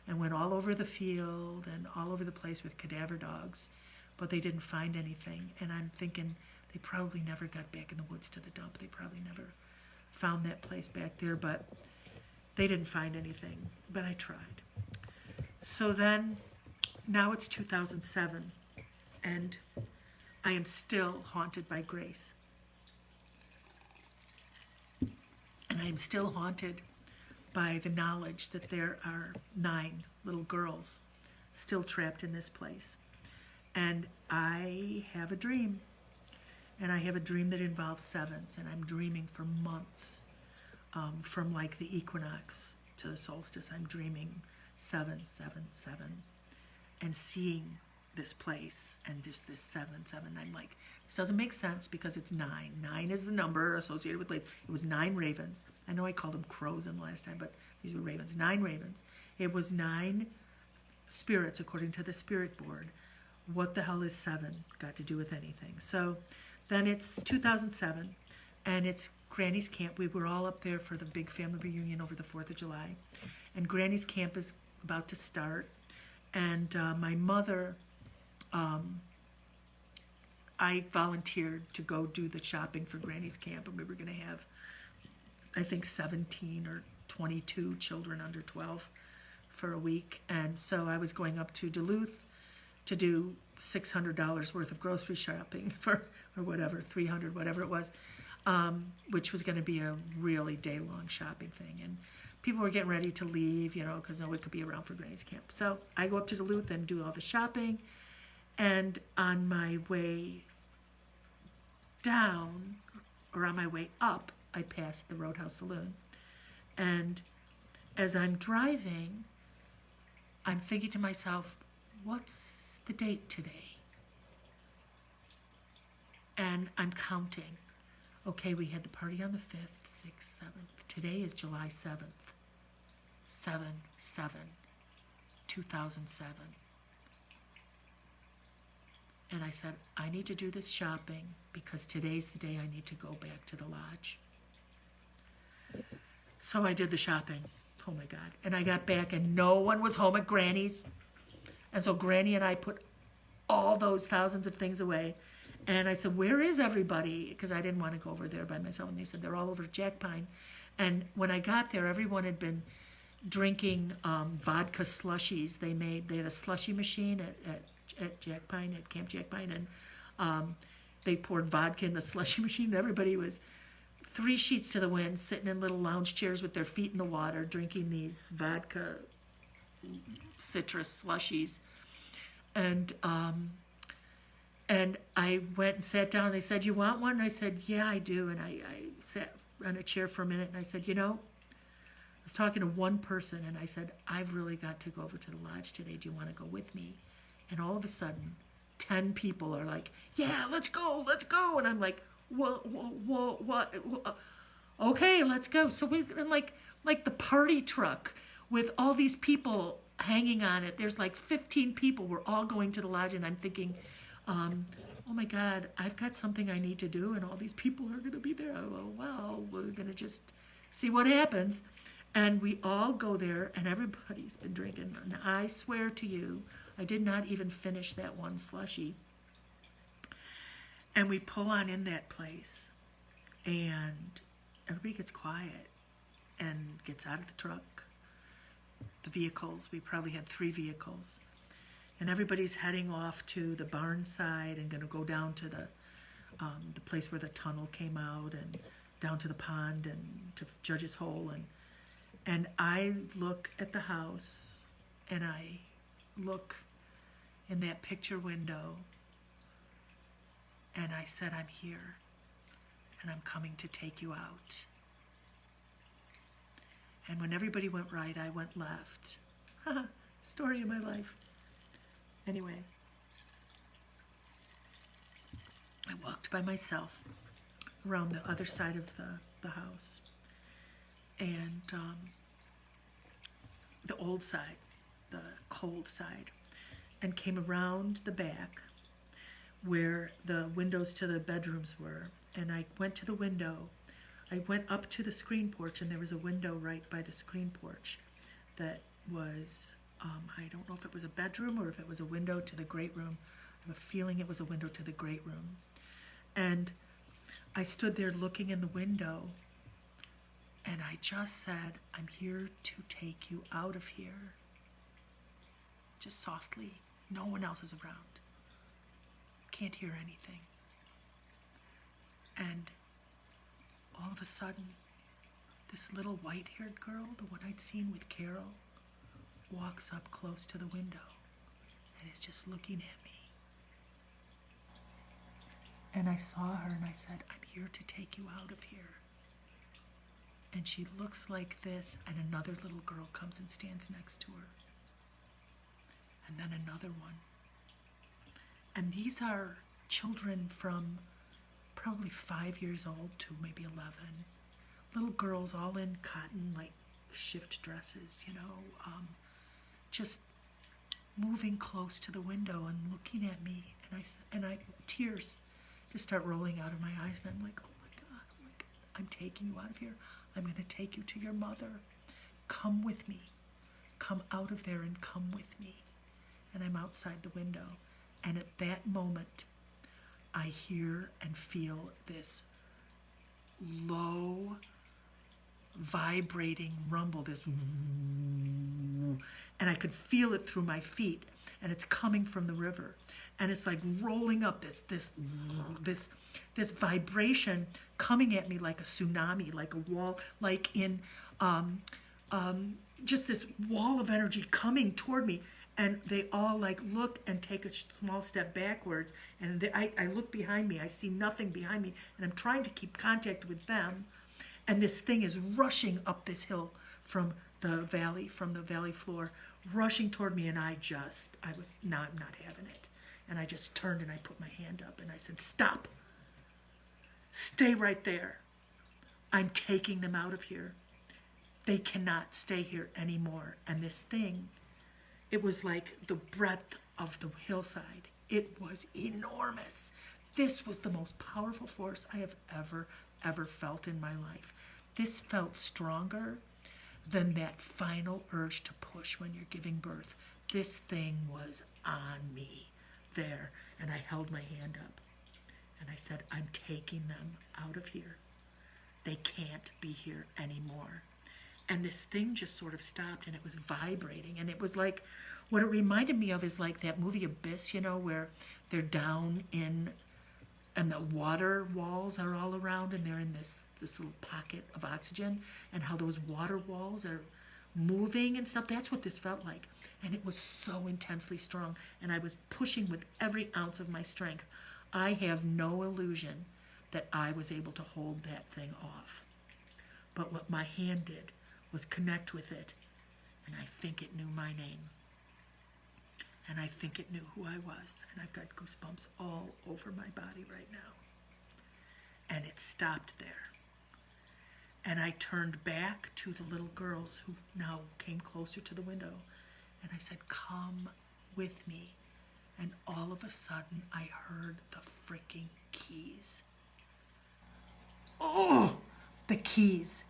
and went all over the field and all over the place with cadaver dogs, but they didn't find anything. And I'm thinking they probably never got back in the woods to the dump. They probably never found that place back there, but they didn't find anything, but I tried. So then, now it's 2007, and I am still haunted by Grace. And I am still haunted by the knowledge that there are 9 little girls still trapped in this place. And I have a dream. And I have a dream that involves sevens, and I'm dreaming for months. From like the equinox to the solstice, I'm dreaming 7, 7, 7. And seeing this place, and there's this 7, 7. I'm like, this doesn't make sense because it's 9. 9 is the number associated with lights. It was 9 ravens. I know I called them crows in the last time, but these were ravens. 9 ravens. It was 9 spirits according to the spirit board. What the hell is 7 got to do with anything? So then it's 2007, and it's Granny's camp. We were all up there for the big family reunion over the 4th of July, and Granny's camp is about to start. And my mother, I volunteered to go do the shopping for Granny's camp, and we were going to have, I think, 17 or 22 children under 12 for a week. And so I was going up to Duluth to do $600 worth of grocery shopping for, or whatever, 300, whatever it was, which was going to be a really day-long shopping thing. And people were getting ready to leave, because no one could be around for Granny's camp. So I go up to Duluth and do all the shopping. And on my way down, or on my way up, I passed the Roadhouse Saloon. And as I'm driving, I'm thinking to myself, what's the date today? And I'm counting. Okay, we had the party on the 5th, 6th, 7th. Today is July 7th. 7/7/2007. And I said, I need to do this shopping because today's the day I need to go back to the lodge. So I did the shopping. Oh my God. And I got back and no one was home at Granny's. And so Granny and I put all those thousands of things away. And I said, where is everybody? Because I didn't want to go over there by myself. And they said, they're all over at Jack Pine. And when I got there, everyone had been drinking vodka slushies. They had a slushy machine at Jack Pine, at Camp Jack Pine, and they poured vodka in the slushy machine. And everybody was 3 sheets to the wind, sitting in little lounge chairs with their feet in the water, drinking these vodka citrus slushies. And I went and sat down, and they said, you want one? And I said, yeah, I do. And I sat on a chair for a minute, and I said, I was talking to one person, and I said, I've really got to go over to the lodge today. Do you want to go with me? And all of a sudden, 10 people are like, yeah, let's go. And I'm like, what? Okay, let's go. So we've been like the party truck with all these people hanging on it. There's like 15 people. We're all going to the lodge, and I'm thinking, oh my God, I've got something I need to do, and all these people are going to be there. Well, we're going to just see what happens. And we all go there, and everybody's been drinking. And I swear to you, I did not even finish that one slushie. And we pull on in that place, and everybody gets quiet and gets out of the truck. The vehicles, we probably had 3 vehicles. And everybody's heading off to the barn side and going to go down to the place where the tunnel came out and down to the pond and to Judge's Hole. And I look at the house, and I look in that picture window, and I said, I'm here, and I'm coming to take you out. And when everybody went right, I went left. Story of my life. Anyway, I walked by myself around the other side of the house. And the old side, the cold side, and came around the back where the windows to the bedrooms were. And I went to the window. I went up to the screen porch, and there was a window right by the screen porch that was, I don't know if it was a bedroom or if it was a window to the great room. I have a feeling it was a window to the great room. And I stood there looking in the window, and I just said, I'm here to take you out of here. Just softly. No one else is around. Can't hear anything. And all of a sudden, this little white-haired girl, the one I'd seen with Carol, walks up close to the window and is just looking at me. And I saw her, and I said, I'm here to take you out of here. And she looks like this, and another little girl comes and stands next to her. And then another one. And these are children from probably 5 years old to maybe 11. Little girls all in cotton, like shift dresses, just moving close to the window and looking at me. And I tears just start rolling out of my eyes, and I'm like, oh my God, I'm taking you out of here. I'm going to take you to your mother. Come with me. Come out of there and come with me. And I'm outside the window. And at that moment, I hear and feel this low, vibrating rumble, this, and I could feel it through my feet, and it's coming from the river, and it's like rolling up this vibration coming at me like a tsunami, like a wall, like in just this wall of energy coming toward me. And they all like look and take a small step backwards. And I look behind me. I see nothing behind me. And I'm trying to keep contact with them. And this thing is rushing up this hill from the valley floor, rushing toward me. And I'm not having it. And I just turned and I put my hand up and I said, stop. Stay right there. I'm taking them out of here. They cannot stay here anymore. And this thing, it was like the breadth of the hillside. It was enormous. This was the most powerful force I have ever felt in my life. This felt stronger than that final urge to push when you're giving birth. This thing was on me there, and I held my hand up. And I said, I'm taking them out of here. They can't be here anymore. And this thing just sort of stopped, and it was vibrating. And it was like, what it reminded me of is like that movie Abyss, where they're down in, and the water walls are all around, and they're in this little pocket of oxygen, and how those water walls are moving and stuff. That's what this felt like. And it was so intensely strong. And I was pushing with every ounce of my strength. I have no illusion that I was able to hold that thing off. But what my hand did was connect with it, and I think it knew my name. And I think it knew who I was, and I've got goosebumps all over my body right now. and it stopped there. And I turned back to the little girls who now came closer to the window, and I said, come with me. And all of a sudden, I heard the freaking keys. Oh, the keys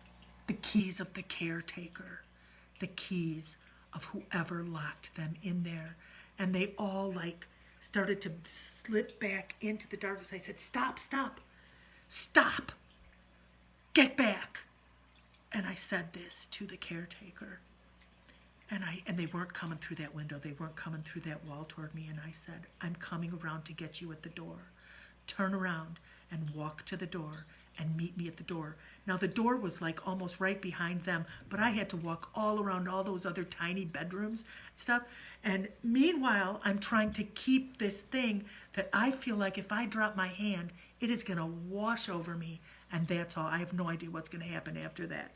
of the caretaker, the keys of whoever locked them in there. And they all like started to slip back into the darkness. I said, stop, stop, stop, get back. And I said this to the caretaker. And they weren't coming through that window. They weren't coming through that wall toward me. And I said, I'm coming around to get you at the door. Turn around and walk to the door and meet me at the door. Now the door was like almost right behind them, but I had to walk all around all those other tiny bedrooms and stuff. And meanwhile, I'm trying to keep this thing that I feel like if I drop my hand, it is going to wash over me. And that's all. I have no idea what's going to happen after that.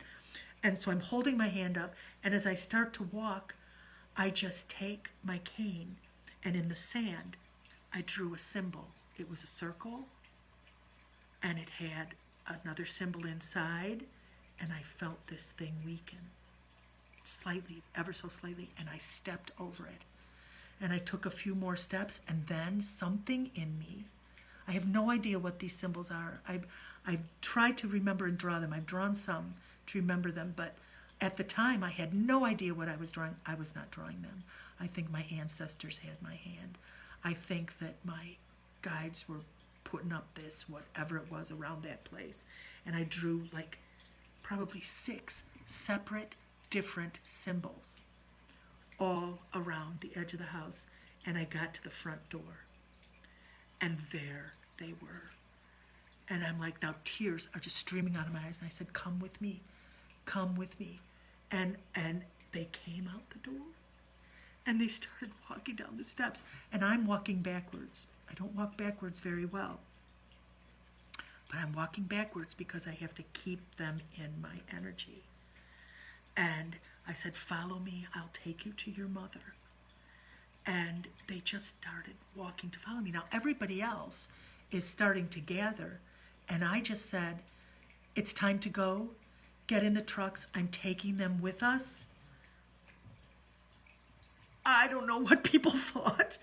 And so I'm holding my hand up, and as I start to walk, I just take my cane, and in the sand, I drew a symbol. It was a circle, and it had another symbol inside, and I felt this thing weaken slightly, ever so slightly, and I stepped over it. And I took a few more steps, and then something in me, I have no idea what these symbols are. I've tried to remember and draw them. I've drawn some to remember them, but at the time I had no idea what I was drawing. I was not drawing them. I think my ancestors had my hand. I think that my guides were putting up this, whatever it was, around that place. And I drew like probably 6 separate, different symbols all around the edge of the house. And I got to the front door, and there they were. And I'm like, now tears are just streaming out of my eyes. And I said, come with me. Come with me. And they came out the door. And they started walking down the steps. And I'm walking backwards. I don't walk backwards very well. But I'm walking backwards because I have to keep them in my energy. And I said, follow me. I'll take you to your mother. And they just started walking to follow me. Now, everybody else is starting to gather. And I just said, it's time to go. Get in the trucks. I'm taking them with us. I don't know what people thought.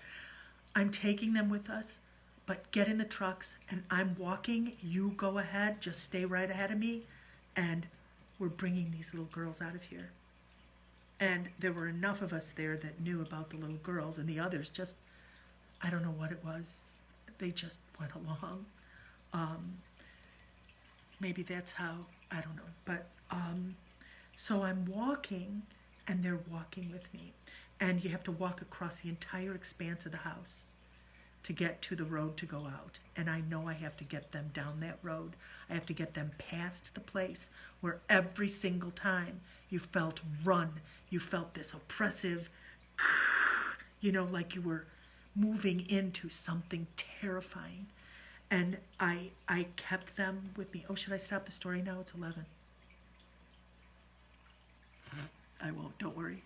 I'm taking them with us, but get in the trucks, and I'm walking. You go ahead. Just stay right ahead of me. And we're bringing these little girls out of here. And there were enough of us there that knew about the little girls, and the others just, I don't know what it was. They just went along. Maybe that's how, I don't know. But so I'm walking, and they're walking with me. And you have to walk across the entire expanse of the house to get to the road to go out. And I know I have to get them down that road. I have to get them past the place where every single time you felt run, you felt this oppressive, like you were moving into something terrifying. And I kept them with me. Oh, should I stop the story now? It's 11. I won't, don't worry.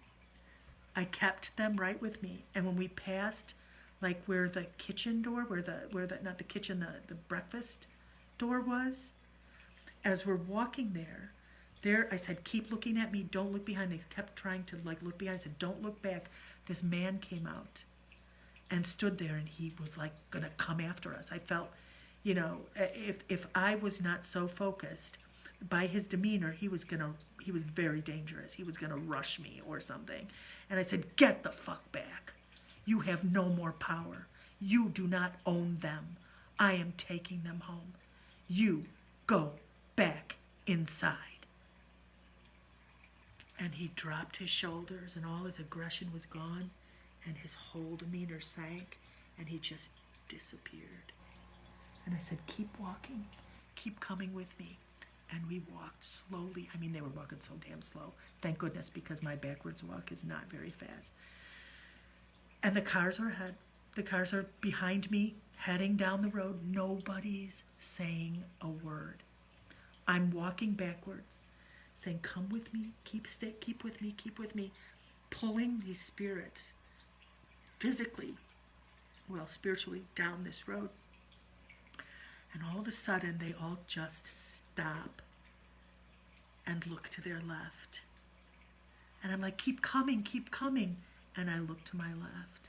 I kept them right with me. And when we passed, like where the kitchen door, not the kitchen, the breakfast door was, as we're walking there, I said, keep looking at me, don't look behind. They kept trying to look behind. I said, don't look back. This man came out and stood there, and he was like gonna come after us. I felt, if I was not so focused by his demeanor, he was very dangerous. He was gonna rush me or something. And I said, get the fuck back. You have no more power. You do not own them. I am taking them home. You go back inside. And he dropped his shoulders, and all his aggression was gone, and his whole demeanor sank, and he just disappeared. And I said, keep walking. Keep coming with me. And we walked slowly. I mean, they were walking so damn slow. Thank goodness, because my backwards walk is not very fast. And the cars are ahead. The cars are behind me, heading down the road. Nobody's saying a word. I'm walking backwards, saying, come with me, keep with me, keep with me, pulling these spirits physically, spiritually down this road. And all of a sudden, they all just stop and look to their left. And I'm like, keep coming, keep coming. And I look to my left,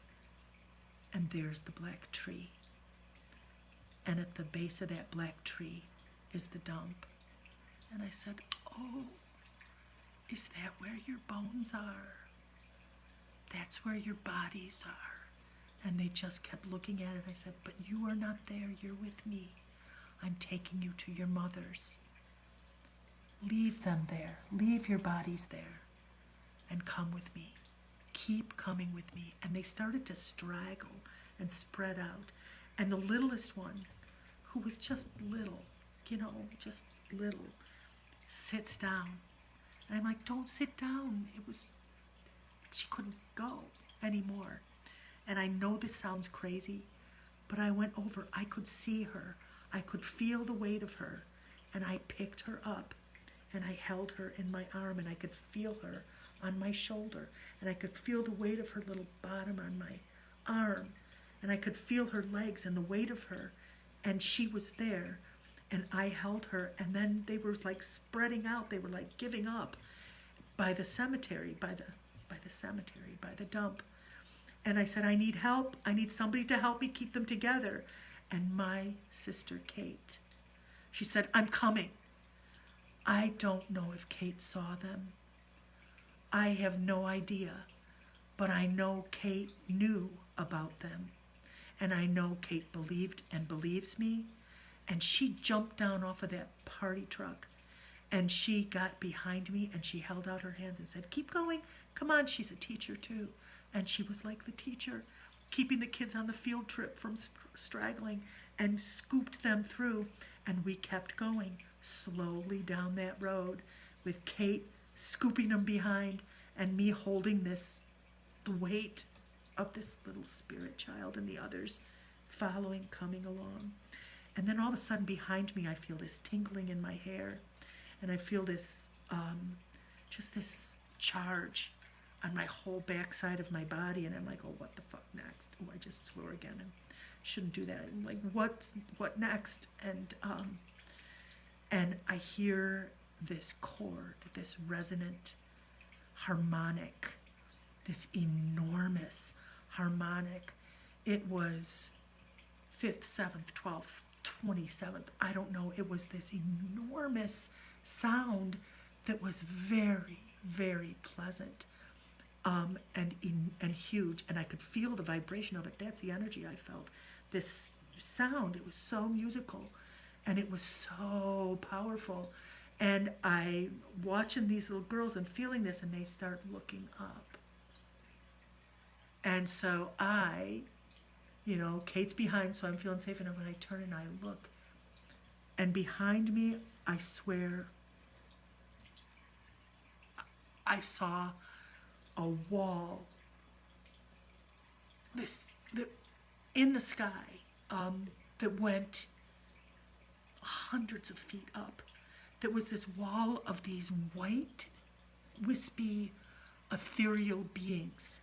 and there's the black tree. And at the base of that black tree is the dump. And I said, oh, is that where your bones are? That's where your bodies are. And they just kept looking at it. I said, but you are not there. You're with me. I'm taking you to your mothers. Leave them there. Leave your bodies there and come with me. Keep coming with me. And they started to straggle and spread out. And the littlest one, who was just little, just little, sits down. And I'm like, don't sit down. She couldn't go anymore. And I know this sounds crazy, but I went over. I could see her. I could feel the weight of her. And I picked her up, and I held her in my arm, and I could feel her on my shoulder, and I could feel the weight of her little bottom on my arm, and I could feel her legs and the weight of her, and she was there, and I held her, and then they were like spreading out. They were like giving up by the cemetery, by the dump. And I said, I need help. I need somebody to help me keep them together. And my sister Kate, she said, I'm coming. I don't know if Kate saw them. I have no idea, but I know Kate knew about them, and I know Kate believed and believes me, and she jumped down off of that party truck, and she got behind me, and she held out her hands and said, keep going, come on, she's a teacher too, and she was like the teacher, keeping the kids on the field trip from straggling, and scooped them through, and we kept going slowly down that road with Kate scooping them behind, and me holding the weight of this little spirit child, and the others following, coming along. And then all of a sudden behind me, I feel this tingling in my hair, and I feel this, just this charge on my whole backside of my body, and I'm like, oh, what the fuck next? Oh, I just swore again, and shouldn't do that. I'm like, what next? And I hear this chord, this resonant harmonic, this enormous harmonic. It was 5th, 7th, 12th, 27th. I don't know. It was this enormous sound that was very, very pleasant, and huge. And I could feel the vibration of it. That's the energy I felt. This sound, it was so musical, and it was so powerful. And I watching these little girls and feeling this, and they start looking up. And so Kate's behind, so I'm feeling safe enough. When I turn and I look, and behind me, I swear, I saw a wall, in the sky, that went hundreds of feet up. There was this wall of these white, wispy, ethereal beings.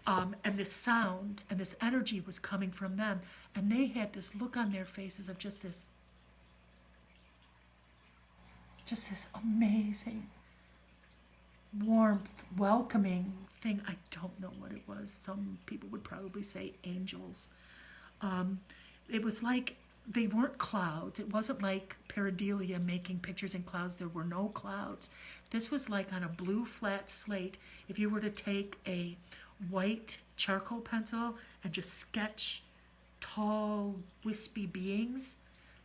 And this sound and this energy was coming from them. And they had this look on their faces of just this amazing, warmth, welcoming thing. I don't know what it was. Some people would probably say angels. It was like, they weren't clouds. It wasn't like pareidolia making pictures in clouds. There were no clouds. This was like on a blue flat slate. If you were to take a white charcoal pencil and just sketch tall, wispy beings,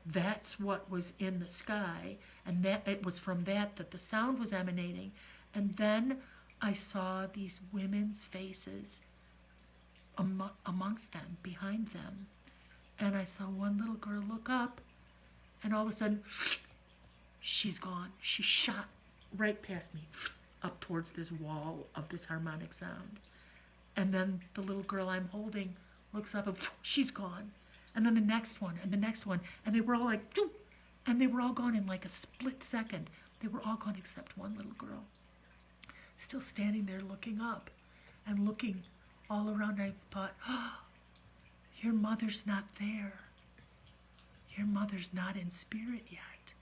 that's what was in the sky. And that it was from that the sound was emanating. And then I saw these women's faces amongst them, behind them. And I saw one little girl look up, and all of a sudden, she's gone. She shot right past me, up towards this wall of this harmonic sound. And then the little girl I'm holding looks up, and she's gone. And then the next one, and the next one, and they were all like, doop, and they were all gone in like a split second. They were all gone except one little girl, still standing there looking up and looking all around. I thought, oh, your mother's not there. your mother's not in spirit yet.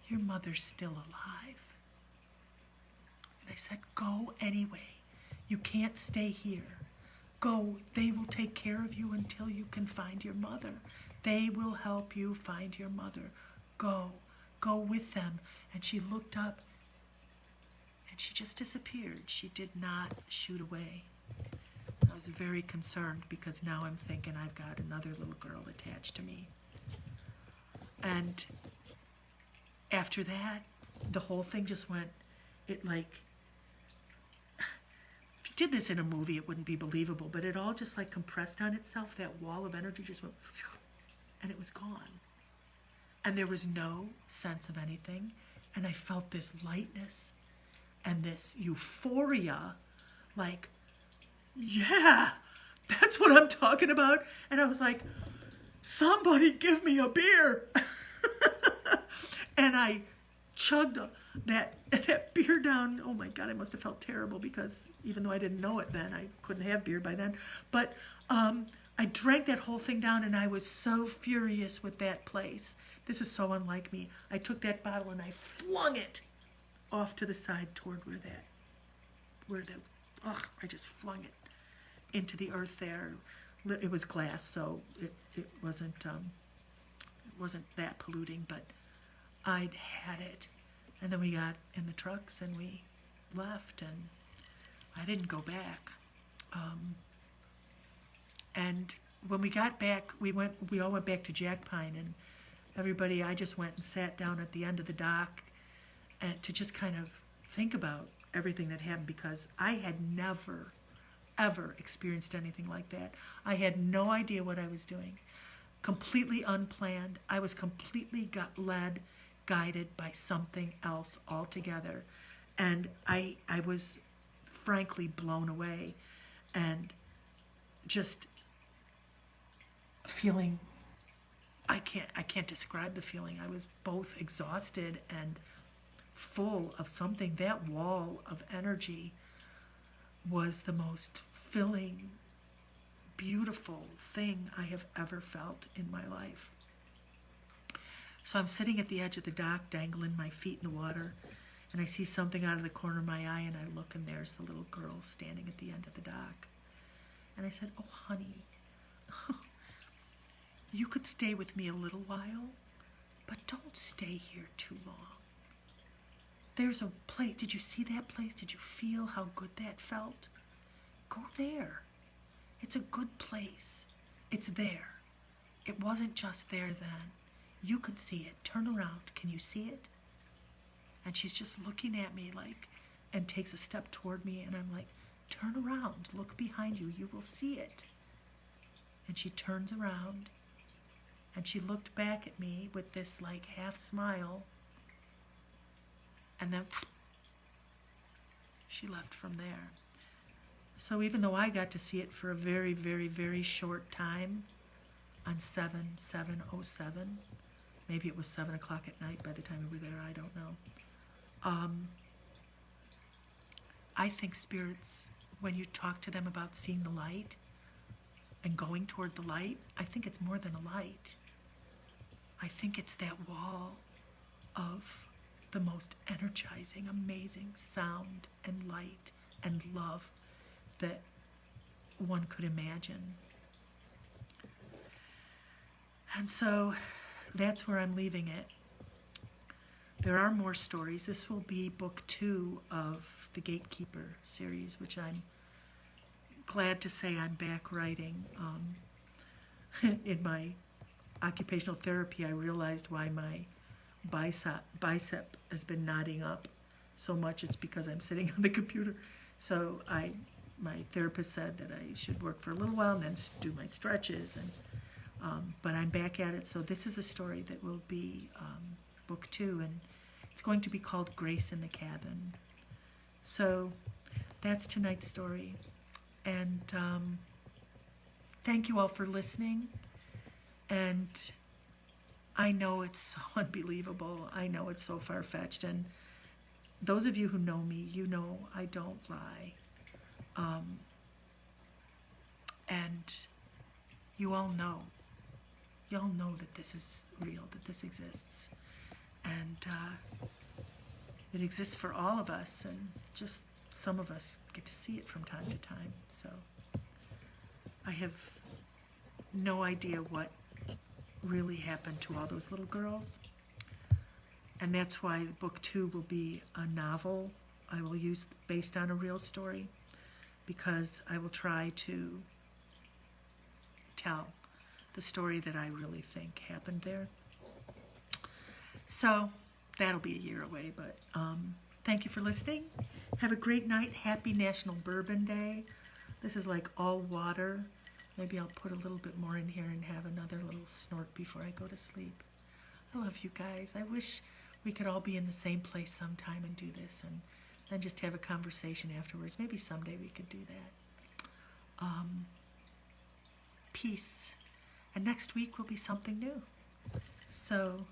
Your mother's still alive. And I said, go anyway. You can't stay here. Go. They will take care of you until you can find your mother. They will help you find your mother. Go. Go with them. And she looked up and she just disappeared. She did not shoot away. I was very concerned because now I'm thinking I've got another little girl attached to me. And after that, the whole thing just went, it like, if you did this in a movie, it wouldn't be believable, but it all just like compressed on itself. That wall of energy just went, and it was gone. And there was no sense of anything. And I felt this lightness and this euphoria, like, yeah, that's what I'm talking about. And I was like, somebody give me a beer. And I chugged that beer down. Oh my God, I must have felt terrible because even though I didn't know it then, I couldn't have beer by then. But I drank that whole thing down and I was so furious with that place. This is so unlike me. I took that bottle and I flung it off to the side toward I just flung it into the earth there. It was glass, so it wasn't that polluting, but I'd had it. And then we got in the trucks and we left, and I didn't go back. And when we got back, we all went back to Jack Pine, and I just went and sat down at the end of the dock and to just kind of think about everything that happened, because I had never, ever experienced anything like that. I had no idea what I was doing. Completely unplanned. I was completely guided by something else altogether. And I was frankly blown away and just feeling, I can't describe the feeling. I was both exhausted and full of something. That wall of energy was the most filling, beautiful thing I have ever felt in my life. So I'm sitting at the edge of the dock, dangling my feet in the water, and I see something out of the corner of my eye, and I look, and there's the little girl standing at the end of the dock. And I said, oh, honey, you could stay with me a little while, but don't stay here too long. There's a place. Did you see that place? Did you feel how good that felt? Go there. It's a good place. It's there. It wasn't just there then. You could see it. Turn around. Can you see it? And she's just looking at me like, and takes a step toward me, and I'm like, turn around. Look behind you. You will see it. And she turns around, and she looked back at me with this like half smile, and then she left from there. So even though I got to see it for a very, very, very short time on 7/7/07, maybe it was 7 o'clock at night by the time we were there, I don't know. I think spirits, when you talk to them about seeing the light and going toward the light, I think it's more than a light. I think it's that wall of the most energizing, amazing sound and light and love that one could imagine. And so that's where I'm leaving it. There are more stories. This will be book 2 of the Gatekeeper series, which I'm glad to say I'm back writing. In my occupational therapy, I realized why my bicep has been knotting up so much. It's because I'm sitting on the computer. So my therapist said that I should work for a little while and then do my stretches. But I'm back at it. So this is the story that will be book 2, and it's going to be called Grace in the Cabin. So that's tonight's story. And thank you all for listening. And I know it's so unbelievable. I know it's so far-fetched. And those of you who know me, you know I don't lie. And you all know y'all know that this is real, that this exists. And it exists for all of us, and just some of us get to see it from time to time. So I have no idea what really happened to all those little girls. And that's why book 2 will be a novel I will use based on a real story, because I will try to tell the story that I really think happened there. So that'll be a year away, but thank you for listening. Have a great night. Happy National Bourbon Day. This is like all water. Maybe I'll put a little bit more in here and have another little snort before I go to sleep. I love you guys. I wish we could all be in the same place sometime and do this, and then just have a conversation afterwards. Maybe someday we could do that. Peace. And next week will be something new. So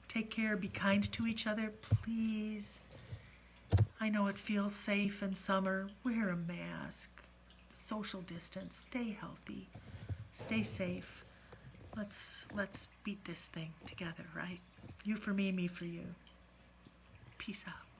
take care. Be kind to each other, please. I know it feels safe in summer. Wear a mask. Social distance. Stay healthy. Stay safe. Let's beat this thing together, right? You for me for you. Peace out.